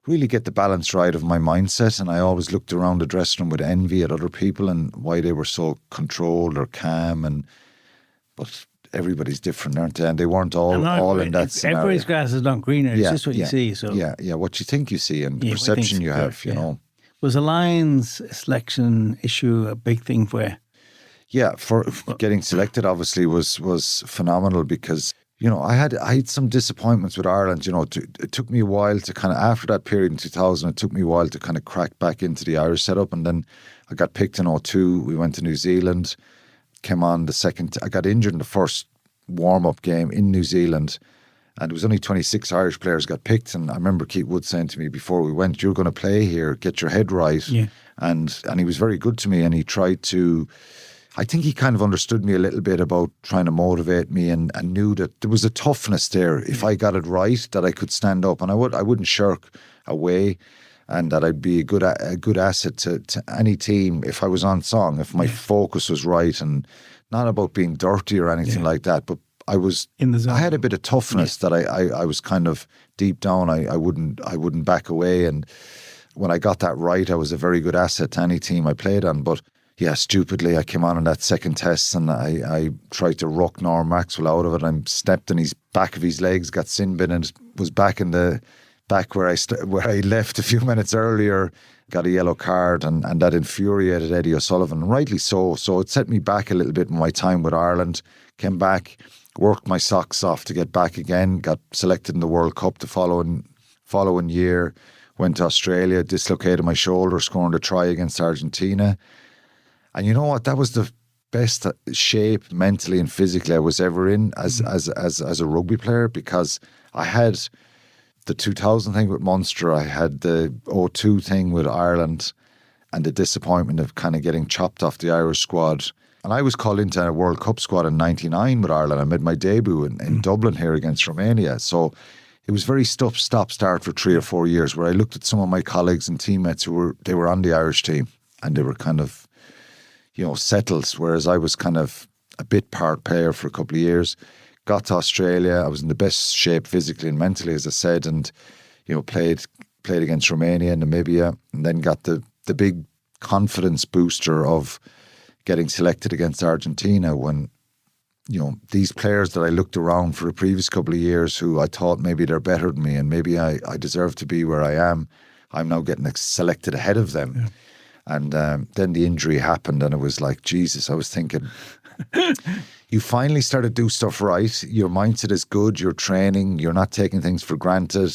really get the balance right of my mindset. And I always looked around the dressing room with envy at other people and why they were so controlled or calm. But everybody's different, aren't they? And they weren't all in that scenario. Everybody's grass is not greener. It's just what you see. So what you think you see and the perception you have, you know. Was a Lions selection issue a big thing for you? Yeah, for getting selected obviously was phenomenal because, you know, I had some disappointments with Ireland. You know, it took me a while to kind of, after that period in 2000, it took me a while to kind of crack back into the Irish setup. And then I got picked in 2002. We went to New Zealand, came on the second. I got injured in the first warm-up game in New Zealand. And it was only 26 Irish players got picked. And I remember Keith Wood saying to me before we went, "You're going to play here, get your head right." Yeah. And he was very good to me, and he tried to, I think he kind of understood me a little bit about trying to motivate me, and knew that there was a toughness there. If I got it right, that I could stand up, and I wouldn't shirk away, and that I'd be a good asset to any team if I was on song, if my focus was right, and not about being dirty or anything like that, but I was in the zone. I had a bit of toughness that I was kind of deep down. I wouldn't back away, and when I got that right, I was a very good asset to any team I played on. But yeah, stupidly, I came on in that second test and I tried to ruck Norm Maxwell out of it. I stepped in his back of his legs, got sin bin, and was back in the back where I left a few minutes earlier. Got a yellow card, and that infuriated Eddie O'Sullivan, and rightly so. So it set me back a little bit in my time with Ireland. Came back, worked my socks off to get back again. Got selected in the World Cup the following year. Went to Australia, dislocated my shoulder, scoring a try against Argentina. And you know what? That was the best shape mentally and physically I was ever in as a rugby player, because I had the 2000 thing with Munster, I had the 2002 thing with Ireland, and the disappointment of kind of getting chopped off the Irish squad. And I was called into a World Cup squad in '99 with Ireland. I made my debut in Dublin here against Romania. So it was very stop-start for 3 or 4 years, where I looked at some of my colleagues and teammates who were on the Irish team, and they were kind of, you know, settled, whereas I was kind of a bit part player for a couple of years. Got to Australia, I was in the best shape physically and mentally, as I said, and, you know, played against Romania and Namibia, and then got the big confidence booster of getting selected against Argentina when, you know, these players that I looked around for the previous couple of years who I thought maybe they're better than me and maybe I deserve to be where I am, I'm now getting selected ahead of them. Yeah. And then the injury happened, and it was like, Jesus, I was thinking, you finally start to do stuff right. Your mindset is good, you're training, you're not taking things for granted.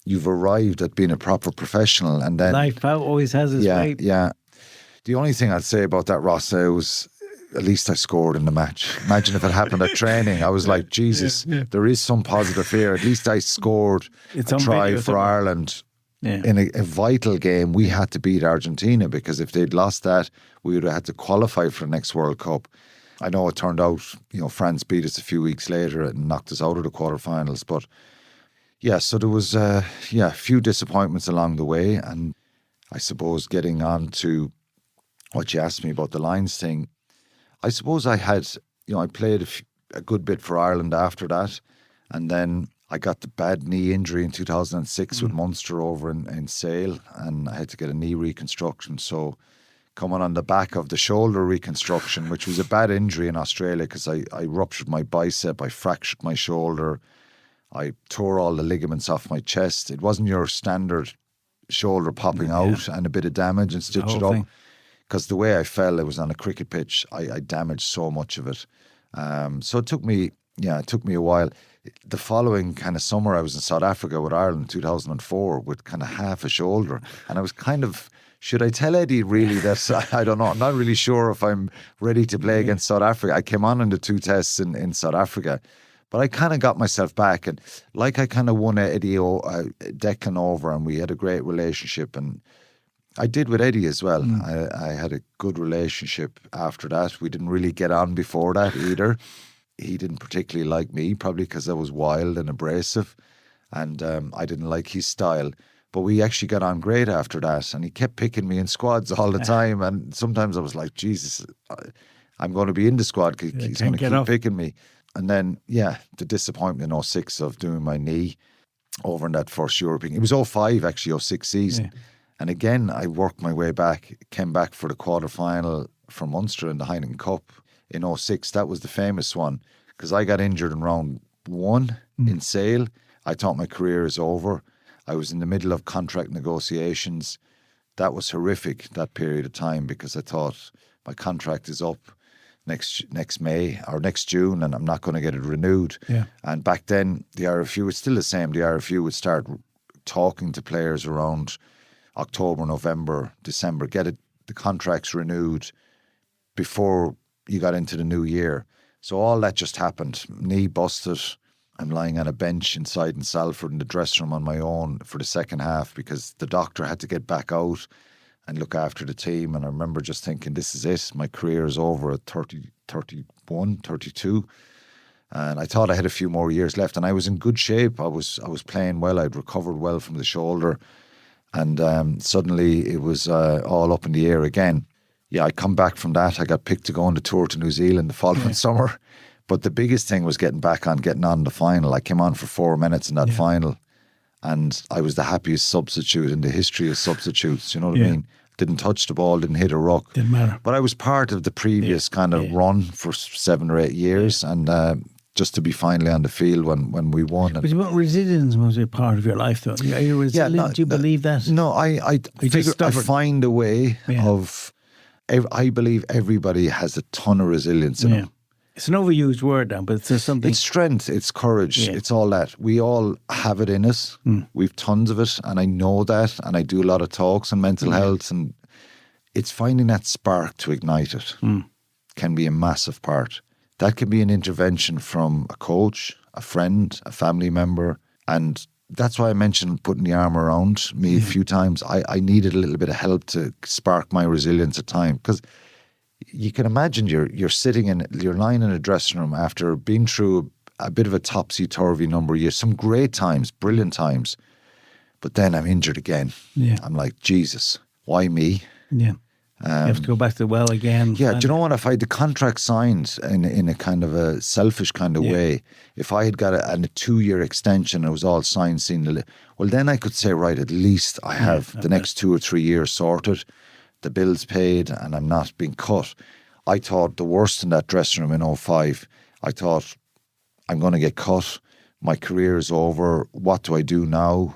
You've arrived at being a proper professional. And then life always has its way. Yeah. The only thing I'd say about that, Ross, was at least I scored in the match. Imagine if it happened at training. I was like, Jesus, there is some positive here. At least I scored a try for Ireland. Yeah. In a vital game. We had to beat Argentina, because if they'd lost that, we would have had to qualify for the next World Cup. I know it turned out, you know, France beat us a few weeks later and knocked us out of the quarterfinals. But yeah, so there was a few disappointments along the way. And I suppose getting on to what you asked me about the Lions thing, I suppose I had, you know, I played a good bit for Ireland after that. And then I got the bad knee injury in 2006 with Munster over in Sale, and I had to get a knee reconstruction. So coming on the back of the shoulder reconstruction, which was a bad injury in Australia because I ruptured my bicep, I fractured my shoulder, I tore all the ligaments off my chest. It wasn't your standard shoulder popping out and a bit of damage and stitch it up. Because the way I fell, it was on a cricket pitch. I damaged so much of it. So it took me a while. The following kind of summer, I was in South Africa with Ireland in 2004 with kind of half a shoulder. And I was kind of, should I tell Eddie really that, I don't know, I'm not really sure if I'm ready to play against South Africa. I came on in the 2 tests in South Africa, but I kind of got myself back. And like I kind of won Eddie Declan over, and we had a great relationship. And I did with Eddie as well. I had a good relationship after that. We didn't really get on before that either. He didn't particularly like me, probably because I was wild and abrasive, and I didn't like his style. But we actually got on great after that, and he kept picking me in squads all the time. And sometimes I was like, Jesus, I'm going to be in the squad because he's going to keep picking me. And then, the disappointment in 2006 of doing my knee over in that first European. It was 2005, actually, 2006 season. Yeah. And again, I worked my way back, came back for the quarterfinal for Munster in the Heineken Cup. In 2006, that was the famous one, because I got injured in round 1 in Sale. I thought my career is over. I was in the middle of contract negotiations. That was horrific, that period of time, because I thought my contract is up next May or next June, and I'm not going to get it renewed. Yeah. And back then, the RFU was still the same. The RFU would start talking to players around October, November, December, get the contracts renewed before you got into the new year. So all that just happened. Knee busted. I'm lying on a bench inside in Salford in the dressing room on my own for the second half because the doctor had to get back out and look after the team. And I remember just thinking, this is it. My career is over at 30, 31, 32. And I thought I had a few more years left. And I was in good shape. I was playing well. I'd recovered well from the shoulder. And suddenly it was all up in the air again. Yeah, I come back from that. I got picked to go on the tour to New Zealand the following summer. But the biggest thing was getting on the final. I came on for 4 minutes in that final. And I was the happiest substitute in the history of substitutes. You know what I mean? Didn't touch the ball, didn't hit a ruck. Didn't matter. But I was part of the previous kind of run for 7 or 8 years. And just to be finally on the field when we won. But resilience must be a part of your life, though. Are you resilient? Do you believe that? No, I find a way of... I believe everybody has a ton of resilience in them. It's an overused word now, but there's something... It's strength, it's courage, it's all that. We all have it in us. We've tons of it, and I know that, and I do a lot of talks on mental health, and it's finding that spark to ignite it can be a massive part. That can be an intervention from a coach, a friend, a family member, and that's why I mentioned putting the arm around me a few times. I needed a little bit of help to spark my resilience at times, because you can imagine you're lying in a dressing room after being through a bit of a topsy-turvy number of years, some great times, brilliant times, but then I'm injured again. Yeah. I'm like, Jesus, why me? Yeah. You have to go back to the well again. Yeah, do you know what? If I had the contract signed in a kind of a selfish kind of way, if I had got a 2-year extension and it was all signed, sealed, well, then I could say, right, at least I have the next 2 or 3 years sorted, the bills paid, and I'm not being cut. I thought the worst in that dressing room in 2005. I thought, I'm going to get cut. My career is over. What do I do now?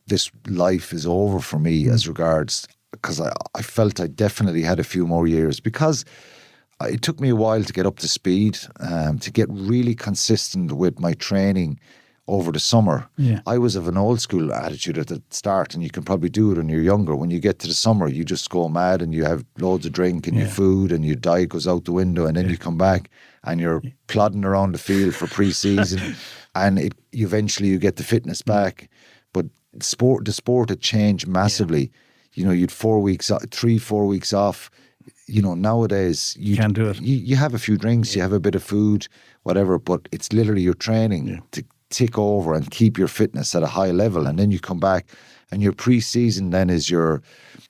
This life is over for me as regards... Because I felt I definitely had a few more years, because it took me a while to get up to speed, to get really consistent with my training over the summer. Yeah. I was of an old school attitude at the start, and you can probably do it when you're younger. When you get to the summer, you just go mad and you have loads of drink and your food and your diet goes out the window, and then you come back and you're plodding around the field for pre-season and eventually you get the fitness back. But the sport had changed massively. You know, you'd 4 weeks, 3-4 weeks off. You know, nowadays you can't do it. You have a few drinks, you have a bit of food, whatever, but it's literally your training to tick over and keep your fitness at a high level. And then you come back and your pre-season then is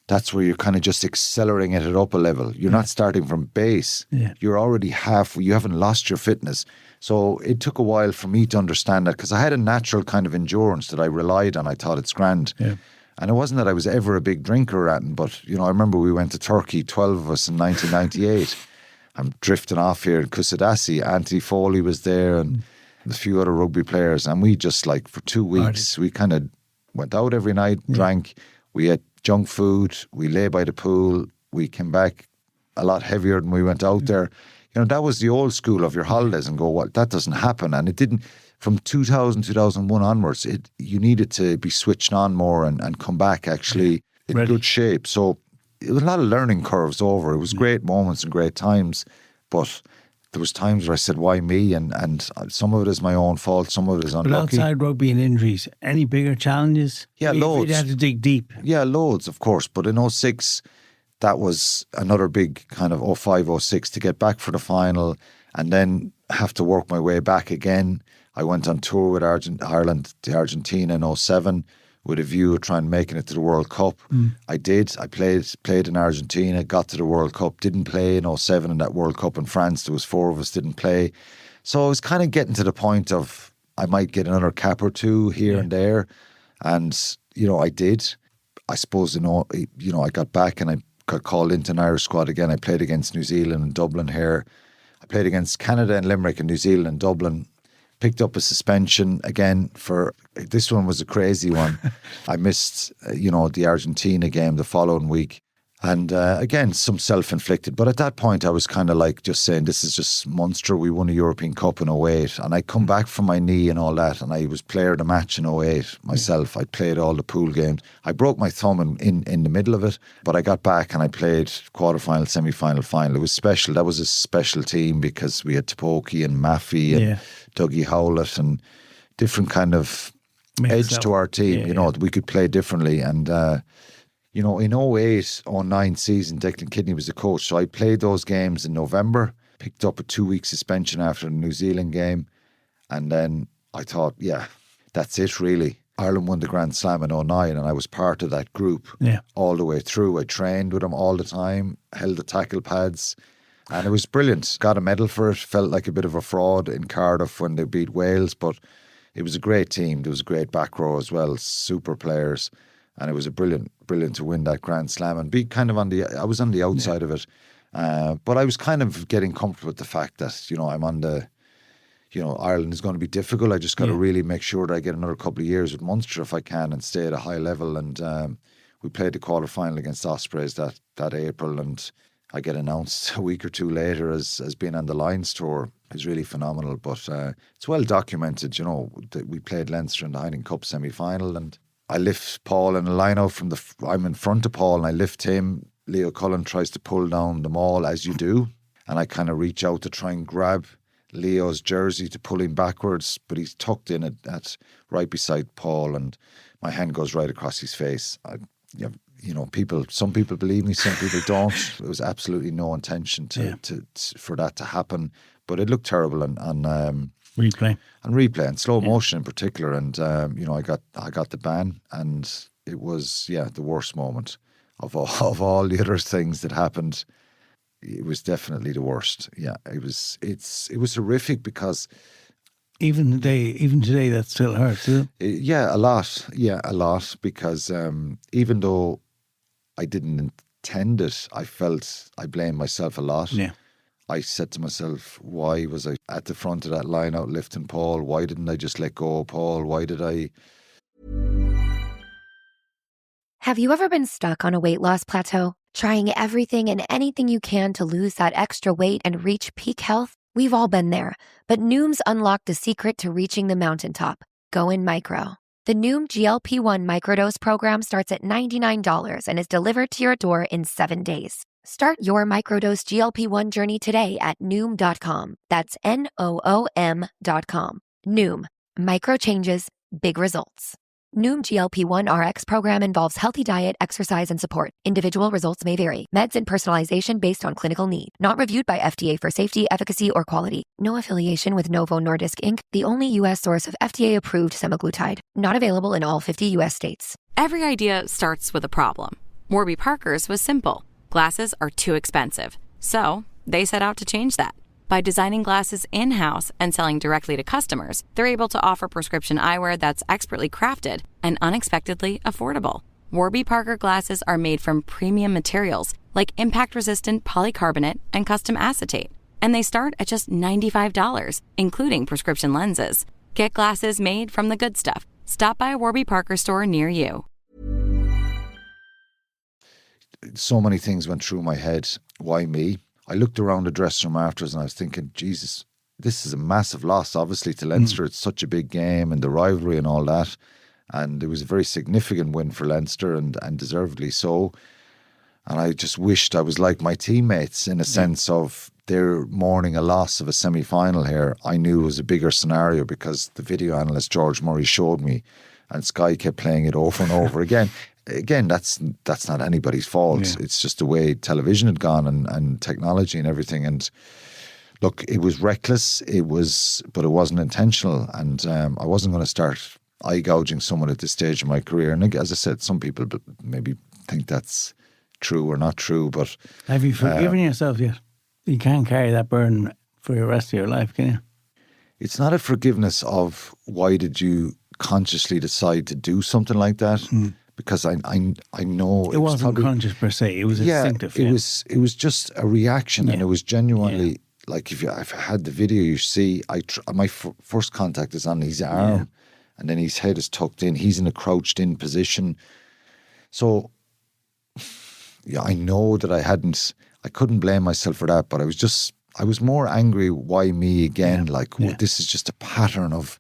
that's where you're kind of just accelerating it up a level. You're not starting from base. Yeah. You're already you haven't lost your fitness. So it took a while for me to understand that, because I had a natural kind of endurance that I relied on. I thought it's grand. Yeah. And it wasn't that I was ever a big drinker or anything, but, you know, I remember we went to Turkey, 12 of us in 1998. I'm drifting off here in Kusadasi. Anthony Foley was there and a few other rugby players. And we just, like, for 2 weeks, we kind of went out every night, drank, we ate junk food, we lay by the pool, we came back a lot heavier than we went out there. You know, that was the old school of your holidays, and go, well, that doesn't happen. And it didn't. From 2000, 2001 onwards, you needed to be switched on more and come back actually in good shape. So it was a lot of learning curves over. It was great moments and great times, but there was times where I said, why me? And some of it is my own fault, some of it is unlucky. But outside rugby and injuries, any bigger challenges? Yeah, loads. You had to dig deep. Yeah, loads, of course. But in 2006, that was another big kind of 2005, 2006 to get back for the final and then have to work my way back again. I went on tour with Ireland to Argentina in 2007 with a view of trying making it to the World Cup. I did. I played in Argentina, got to the World Cup, didn't play in 2007 in that World Cup in France. There was 4 of us didn't play. So I was kind of getting to the point of I might get another cap or two here and there. And, you know, I did. I suppose, you know, I got back and I got called into an Irish squad again. I played against New Zealand and Dublin here. I played against Canada and Limerick and New Zealand and Dublin. Picked up a suspension again this one was a crazy one. I missed, the Argentina game the following week. And again, some self-inflicted. But at that point, I was kind of like just saying, this is just Munster. We won a European Cup in 08. And I come back from my knee and all that. And I was player of the match in 08 myself. I played all the pool games. I broke my thumb in the middle of it. But I got back and I played quarter-final, semi-final, final. It was special. That was a special team because we had Topoki and Maffey and Dougie Howlett and different kind of edge to our team. We could play differently. And... in 08, 09 season, Declan Kidney was the coach. So I played those games in November, picked up a 2-week suspension after the New Zealand game. And then I thought, that's it really. Ireland won the Grand Slam in 09 and I was part of that group all the way through. I trained with them all the time, held the tackle pads. And it was brilliant. Got a medal for it. Felt like a bit of a fraud in Cardiff when they beat Wales. But it was a great team. There was a great back row as well. Super players. And it was a brilliant to win that Grand Slam and be kind of I was on the outside of it. But I was kind of getting comfortable with the fact that, I'm on the, Ireland is going to be difficult. I just got to really make sure that I get another couple of years with Munster if I can and stay at a high level. And we played the quarter-final against Ospreys that April and I get announced a week or two later as being on the Lions tour. It was really phenomenal. But it's well documented, that we played Leinster in the Heineken Cup semi-final and I lift Paul in a line out I'm in front of Paul and I lift him. Leo Cullen tries to pull down the maul as you do. And I kind of reach out to try and grab Leo's jersey to pull him backwards, but he's tucked in at right beside Paul and my hand goes right across his face. Some people believe me, some people don't. There was absolutely no intention for that to happen, but it looked terrible and replay and slow motion in particular. And I got the ban, and it was the worst moment of all the other things that happened. It was definitely the worst. Yeah, it was horrific because even today that still hurts. Does it? Yeah, a lot. Yeah, a lot because even though I didn't intend it, I blamed myself a lot. Yeah. I said to myself, why was I at the front of that line out lifting Paul? Why didn't I just let go of Paul? Why did I? Have you ever been stuck on a weight loss plateau? Trying everything and anything you can to lose that extra weight and reach peak health? We've all been there. But Noom's unlocked the secret to reaching the mountaintop. Go in micro. The Noom GLP-1 microdose program starts at $99 and is delivered to your door in 7 days. Start your microdose GLP-1 journey today at Noom.com. That's Noom.com. Noom. Micro changes, big results. Noom GLP-1 RX program involves healthy diet, exercise, and support. Individual results may vary. Meds and personalization based on clinical need. Not reviewed by FDA for safety, efficacy, or quality. No affiliation with Novo Nordisk Inc., the only U.S. source of FDA-approved semaglutide. Not available in all 50 U.S. states. Every idea starts with a problem. Warby Parker's was simple. Glasses are too expensive. So they set out to change that. By designing glasses in-house and selling directly to customers, they're able to offer prescription eyewear that's expertly crafted and unexpectedly affordable. Warby Parker glasses are made from premium materials like impact-resistant polycarbonate and custom acetate. And they start at just $95, including prescription lenses. Get glasses made from the good stuff. Stop by a Warby Parker store near you. So many things went through my head. Why me? I looked around the dressing room afterwards and I was thinking, Jesus, this is a massive loss, obviously, to Leinster. It's such a big game and the rivalry and all that. And it was a very significant win for Leinster and deservedly so. And I just wished I was like my teammates in a sense of they're mourning a loss of a semi-final here. I knew it was a bigger scenario because the video analyst George Murray showed me and Sky kept playing it over and over again. Again, that's not anybody's fault. Yeah. It's just the way television had gone and technology and everything. And look, it was reckless. But it wasn't intentional. And I wasn't going to start eye gouging someone at this stage of my career. And as I said, some people maybe think that's true or not true. But have you forgiven yourself yet? You can't carry that burden for the rest of your life, can you? It's not a forgiveness of why did you consciously decide to do something like that. Because I know it wasn't conscious per se. It was instinctive. It was just a reaction, and it was genuinely like if I had the video, you see, my first contact is on his arm, and then his head is tucked in. He's in a crouched in position. So I know that I couldn't blame myself for that, but I was more angry, why me again? This is just a pattern of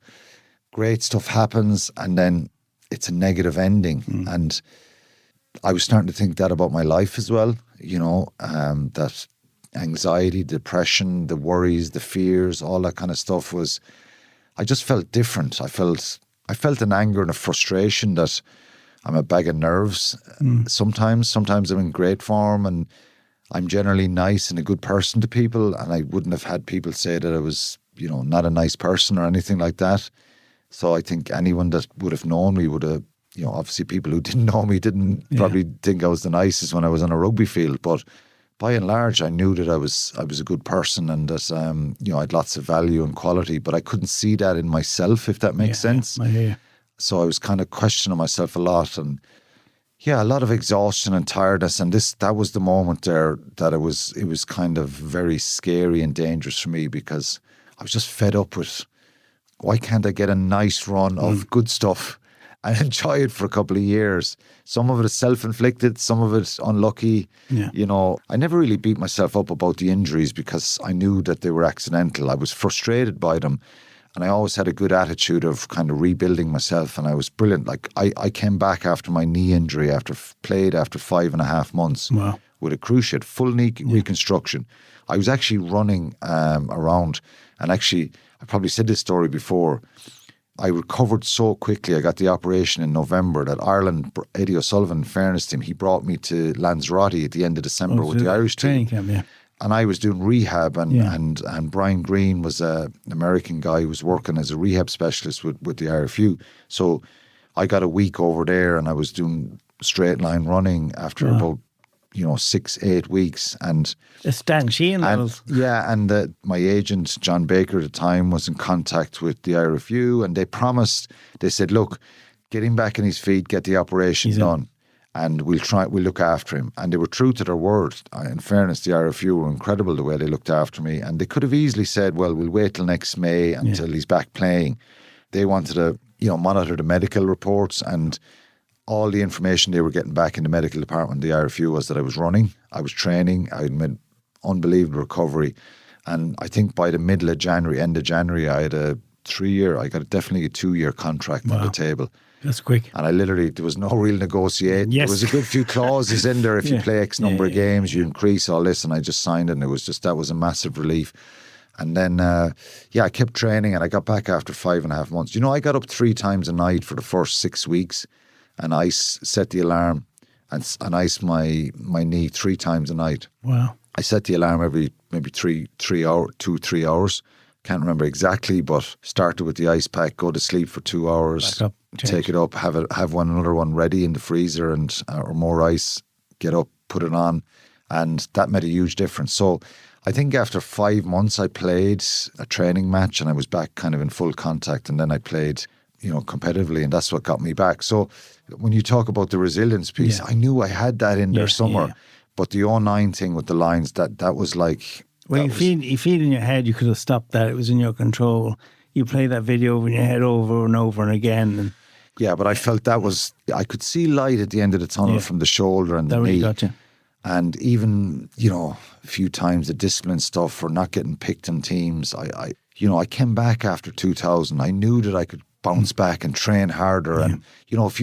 great stuff happens and then it's a negative ending. And I was starting to think that about my life as well, that anxiety, depression, the worries, the fears, all that kind of stuff I just felt different. I felt an anger and a frustration that I'm a bag of nerves. Sometimes I'm in great form and I'm generally nice and a good person to people, and I wouldn't have had people say that I was, not a nice person or anything like that. So I think anyone that would have known me would have, obviously people who didn't know me didn't probably think I was the nicest when I was on a rugby field. But by and large, I knew that I was a good person and that, I had lots of value and quality, but I couldn't see that in myself, if that makes sense. I hear you. So I was kind of questioning myself a lot, and a lot of exhaustion and tiredness. And that was the moment there that it was kind of very scary and dangerous for me, because I was just fed up with, why can't I get a nice run of good stuff and enjoy it for a couple of years? Some of it is self-inflicted, some of it unlucky. Yeah. I never really beat myself up about the injuries because I knew that they were accidental. I was frustrated by them. And I always had a good attitude of kind of rebuilding myself, and I was brilliant. Like I came back after my knee injury, played after 5.5 months with a cruciate, full knee reconstruction. I was actually running around, and actually I probably said this story before. I recovered so quickly. I got the operation in November that Ireland, Eddie O'Sullivan, in fairness to him, he brought me to Lanzarote at the end of December with the Irish team. Camp, And I was doing rehab, and Brian Green was an American guy who was working as a rehab specialist with the RFU. So I got a week over there, and I was doing straight line running after about 6-8 weeks. And Stan Sheehan levels. Yeah, and my agent, John Baker at the time, was in contact with the RFU, and they said, look, get him back on his feet, get the operation done. And we'll look after him. And they were true to their word. In fairness, the RFU were incredible the way they looked after me. And they could have easily said, well, we'll wait till next May until he's back playing. They wanted to, monitor the medical reports, and all the information they were getting back in the medical department of the RFU was that I was running, I was training, I had made unbelievable recovery. And I think by the end of January, I had I got definitely a 2-year contract on the table. That's quick. And there was no real negotiating. Yes. There was a good few clauses in there. If you play X number of games, you increase all this. And I just signed it, and that was a massive relief. And then, I kept training, and I got back after 5.5 months. I got up 3 times a night for the first 6 weeks, and I set the alarm and iced my knee 3 times a night. Wow. I set the alarm every maybe 3 hours. Can't remember exactly, but started with the ice pack, go to sleep for 2 hours. Back up. Take it up, have another one ready in the freezer, or more ice, get up, put it on, and that made a huge difference. So I think after 5 months I played a training match, and I was back kind of in full contact, and then I played, competitively, and that's what got me back. So when you talk about the resilience piece, I knew I had that in there somewhere, but the 2009 thing with the Lions, that was like... Well, you feel in your head you could have stopped that. It was in your control. You play that video over in your head over and over and again, and yeah, but I felt I could see light at the end of the tunnel from the shoulder and the knee. Really got you. And even, a few times the discipline stuff for not getting picked in teams. I came back after 2000. I knew that I could bounce back and train harder. And, if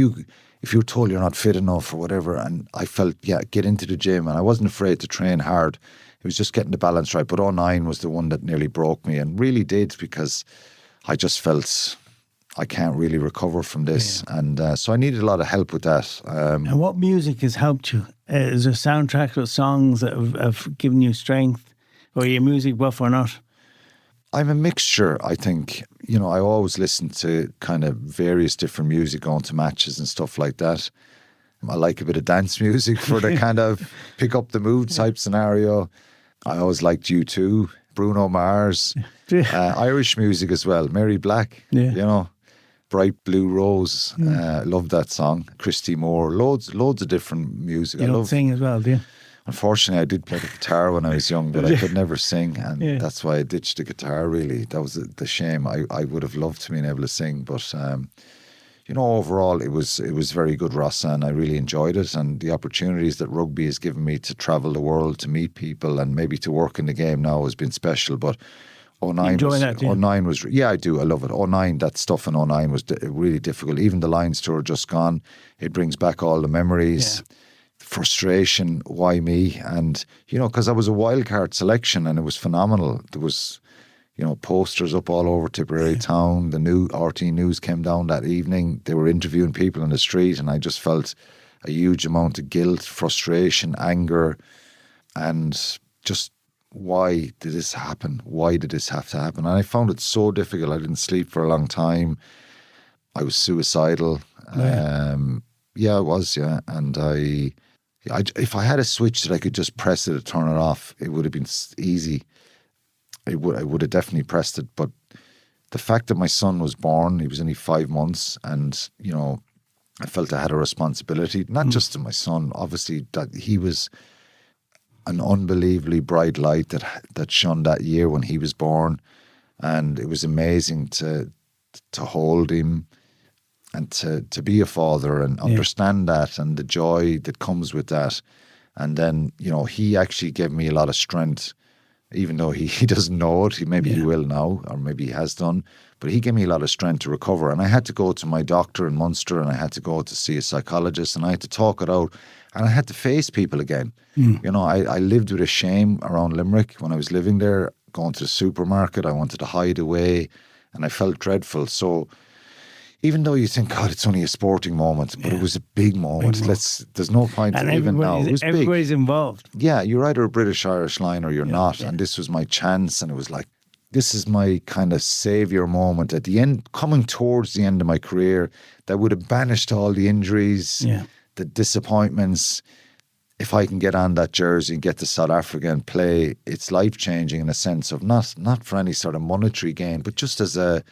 you're told you're not fit enough or whatever, and I felt, get into the gym. And I wasn't afraid to train hard. It was just getting the balance right. But 2009 was the one that nearly broke me, and really did, because I just felt... I can't really recover from this. Yeah. And so I needed a lot of help with that. And what music has helped you? Is there soundtracks or songs that have given you strength? Or are you a music buff or not? I'm a mixture, I think. I always listen to kind of various different music, going to matches and stuff like that. I like a bit of dance music for the kind of pick up the mood type scenario. I always liked U2, Bruno Mars, Irish music as well, Mary Black, Bright Blue Rose, love that song. Christy Moore, loads of different music. You don't sing as well, do you? Unfortunately, I did play the guitar when I was young, but I could never sing, and that's why I ditched the guitar, really. That was the shame. I would have loved to be able to sing, but overall it was very good, Ross, and I really enjoyed it. And the opportunities that rugby has given me to travel the world, to meet people, and maybe to work in the game now has been special. But 09 enjoy that, yeah. 09 was, yeah, I do. I love it. 09, that stuff in 09 was really difficult. Even the Lions tour just gone, it brings back all the memories. Yeah. Frustration, why me? And, because I was a wildcard selection and it was phenomenal. There was, posters up all over Tipperary town. The new RT News came down that evening. They were interviewing people in the street, and I just felt a huge amount of guilt, frustration, anger, and just, why did this happen? Why did this have to happen? And I found it so difficult. I didn't sleep for a long time. I was suicidal. Yeah, I was, yeah. And if I had a switch that I could just press it to turn it off, it would have been easy. I would have definitely pressed it. But the fact that my son was born, he was only 5 months, and, I felt I had a responsibility, not just to my son, obviously, that he was an unbelievably bright light that shone that year when he was born. And it was amazing to hold him and to be a father and understand that and the joy that comes with that. And then, he actually gave me a lot of strength, even though he doesn't know it. He will now, or maybe he has done. But he gave me a lot of strength to recover. And I had to go to my doctor in Munster, and I had to go to see a psychologist, and I had to talk it out. And I had to face people again. I lived with a shame around Limerick when I was living there, going to the supermarket. I wanted to hide away, and I felt dreadful. So even though you think, God, it's only a sporting moment, but it was a big moment. There's no point in even now. It was big. Everybody's involved. Yeah, you're either a British-Irish line or you're not. Yeah. And this was my chance, and it was like, this is my kind of saviour moment at the end, coming towards the end of my career, that would have banished all the injuries, the disappointments. If I can get on that jersey and get to South Africa and play, it's life-changing in a sense of not for any sort of monetary gain, but just as a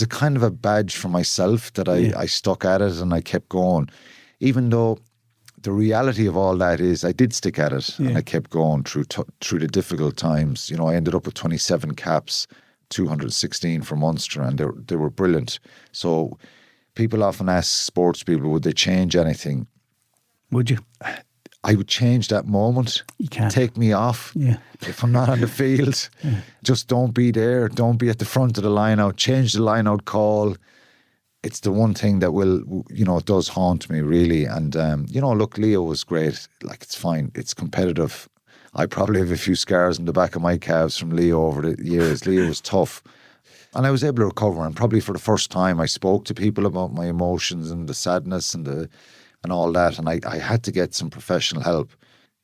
kind of a badge for myself that I stuck at it and I kept going. Even though the reality of all that is I did stick at it and I kept going through the difficult times. I ended up with 27 caps, 216 for Munster, and they were brilliant. So people often ask sports people, would they change anything? Would you? I would change that moment. You can't. Take me off. Yeah. If I'm not on the field, just don't be there. Don't be at the front of the line out. Change the line out call. It's the one thing that will, it does haunt me really. And, look, Leo was great. Like, it's fine. It's competitive. I probably have a few scars in the back of my calves from Leo over the years. Leo was tough. And I was able to recover. And probably for the first time, I spoke to people about my emotions and the sadness and all that. And I had to get some professional help.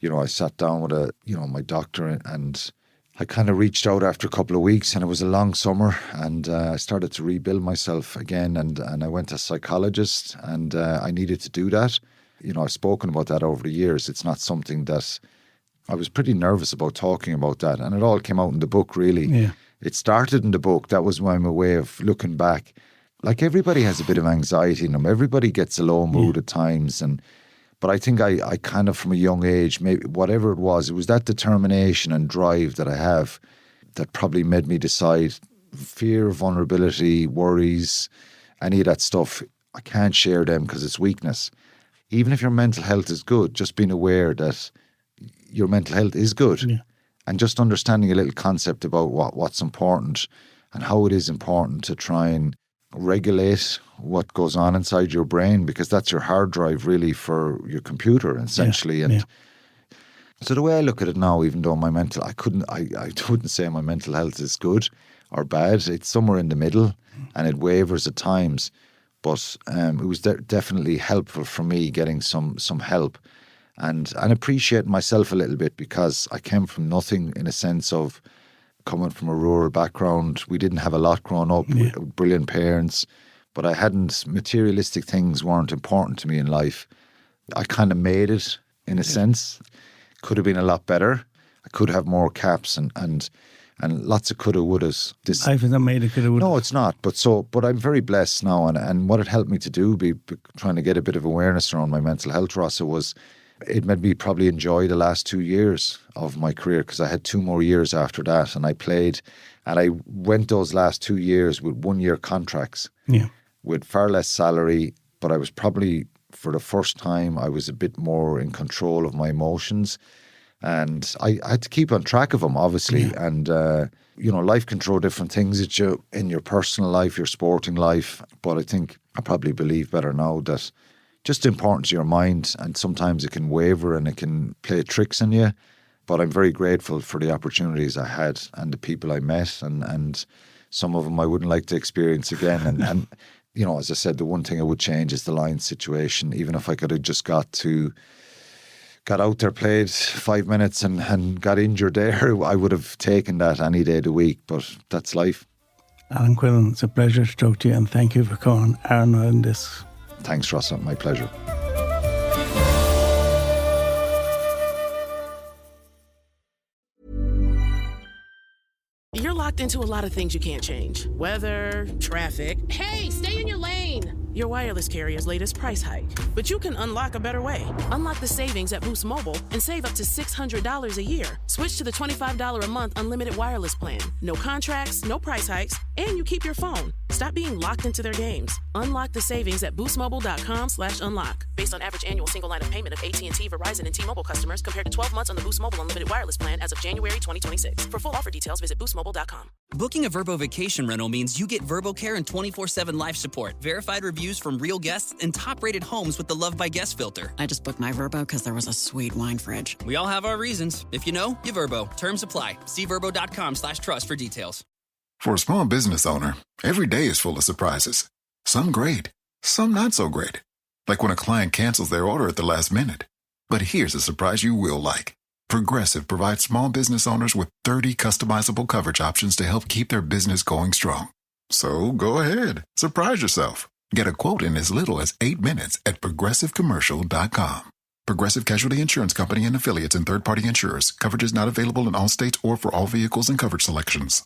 I sat down with my doctor, and I kind of reached out after a couple of weeks, and it was a long summer, and I started to rebuild myself again, and I went to a psychologist, and I needed to do that. I've spoken about that over the years. It's not something that I was pretty nervous about talking about that, and it all came out in the book, really. Yeah. It started in the book. That was my way of looking back. Like, everybody has a bit of anxiety in them. Everybody gets a low mood at times. But I think I kind of, from a young age, maybe whatever it was that determination and drive that I have that probably made me decide fear, vulnerability, worries, any of that stuff, I can't share them because it's weakness. Even if your mental health is good, just being aware that your mental health is good and just understanding a little concept about what's important and how it is important to try and regulate what goes on inside your brain, because that's your hard drive really for your computer essentially. So the way I look at it now, even though I wouldn't say my mental health is good or bad. It's somewhere in the middle, and it wavers at times. But it was definitely helpful for me getting some help and appreciating myself a little bit, because I came from nothing in a sense of coming from a rural background. We didn't have a lot growing up, with brilliant parents, but materialistic things weren't important to me in life. I kind of made it in a sense. Could have been a lot better. I could have more caps and lots of coulda, wouldas. Life is not made of coulda, woulda. No, it's not. But I'm very blessed now, and what it helped me to do, trying to get a bit of awareness around my mental health, Rossa, was it made me probably enjoy the last 2 years of my career, because I had 2 more years after that, and I played, and I went those last 2 years with 1-year contracts. Yeah. with far less salary, but I was probably, for the first time, I was a bit more in control of my emotions. And I had to keep on track of them, obviously. Yeah. And, life can throw different things at you in your personal life, your sporting life. But I think I probably believe better now that just important to your mind, and sometimes it can waver and it can play tricks on you. But I'm very grateful for the opportunities I had and the people I met, and some of them I wouldn't like to experience again. And as I said, the one thing I would change is the Lions situation. Even if I could have just got out there, played 5 minutes and got injured there, I would have taken that any day of the week, but that's life. Alan Quinlan, it's a pleasure to talk to you, and thank you for calling Aran on this. Thanks, Russell. My pleasure. You're locked into a lot of things you can't change. Weather, traffic. Hey, stay in your lane. Your wireless carrier's latest price hike. But you can unlock a better way. Unlock the savings at Boost Mobile and save up to $600 a year. Switch to the $25 a month unlimited wireless plan. No contracts, no price hikes, and you keep your phone. Stop being locked into their games. Unlock the savings at boostmobile.com/unlock. Based on average annual single line of payment of AT&T, Verizon, and T-Mobile customers compared to 12 months on the Boost Mobile unlimited wireless plan as of January 2026. For full offer details, visit boostmobile.com. Booking a Vrbo vacation rental means you get Vrbo Care and 24/7 live support, verified reviews from real guests, and top-rated homes with the Love by Guest filter. I just booked my Vrbo because there was a sweet wine fridge. We all have our reasons. If you know, you Vrbo. Terms apply. See vrbo.com/trust for details. For a small business owner, every day is full of surprises. Some great, some not so great. Like when a client cancels their order at the last minute. But here's a surprise you will like. Progressive provides small business owners with 30 customizable coverage options to help keep their business going strong. So go ahead, surprise yourself. Get a quote in as little as 8 minutes at progressivecommercial.com. Progressive Casualty Insurance Company and affiliates and third-party insurers. Coverage is not available in all states or for all vehicles and coverage selections.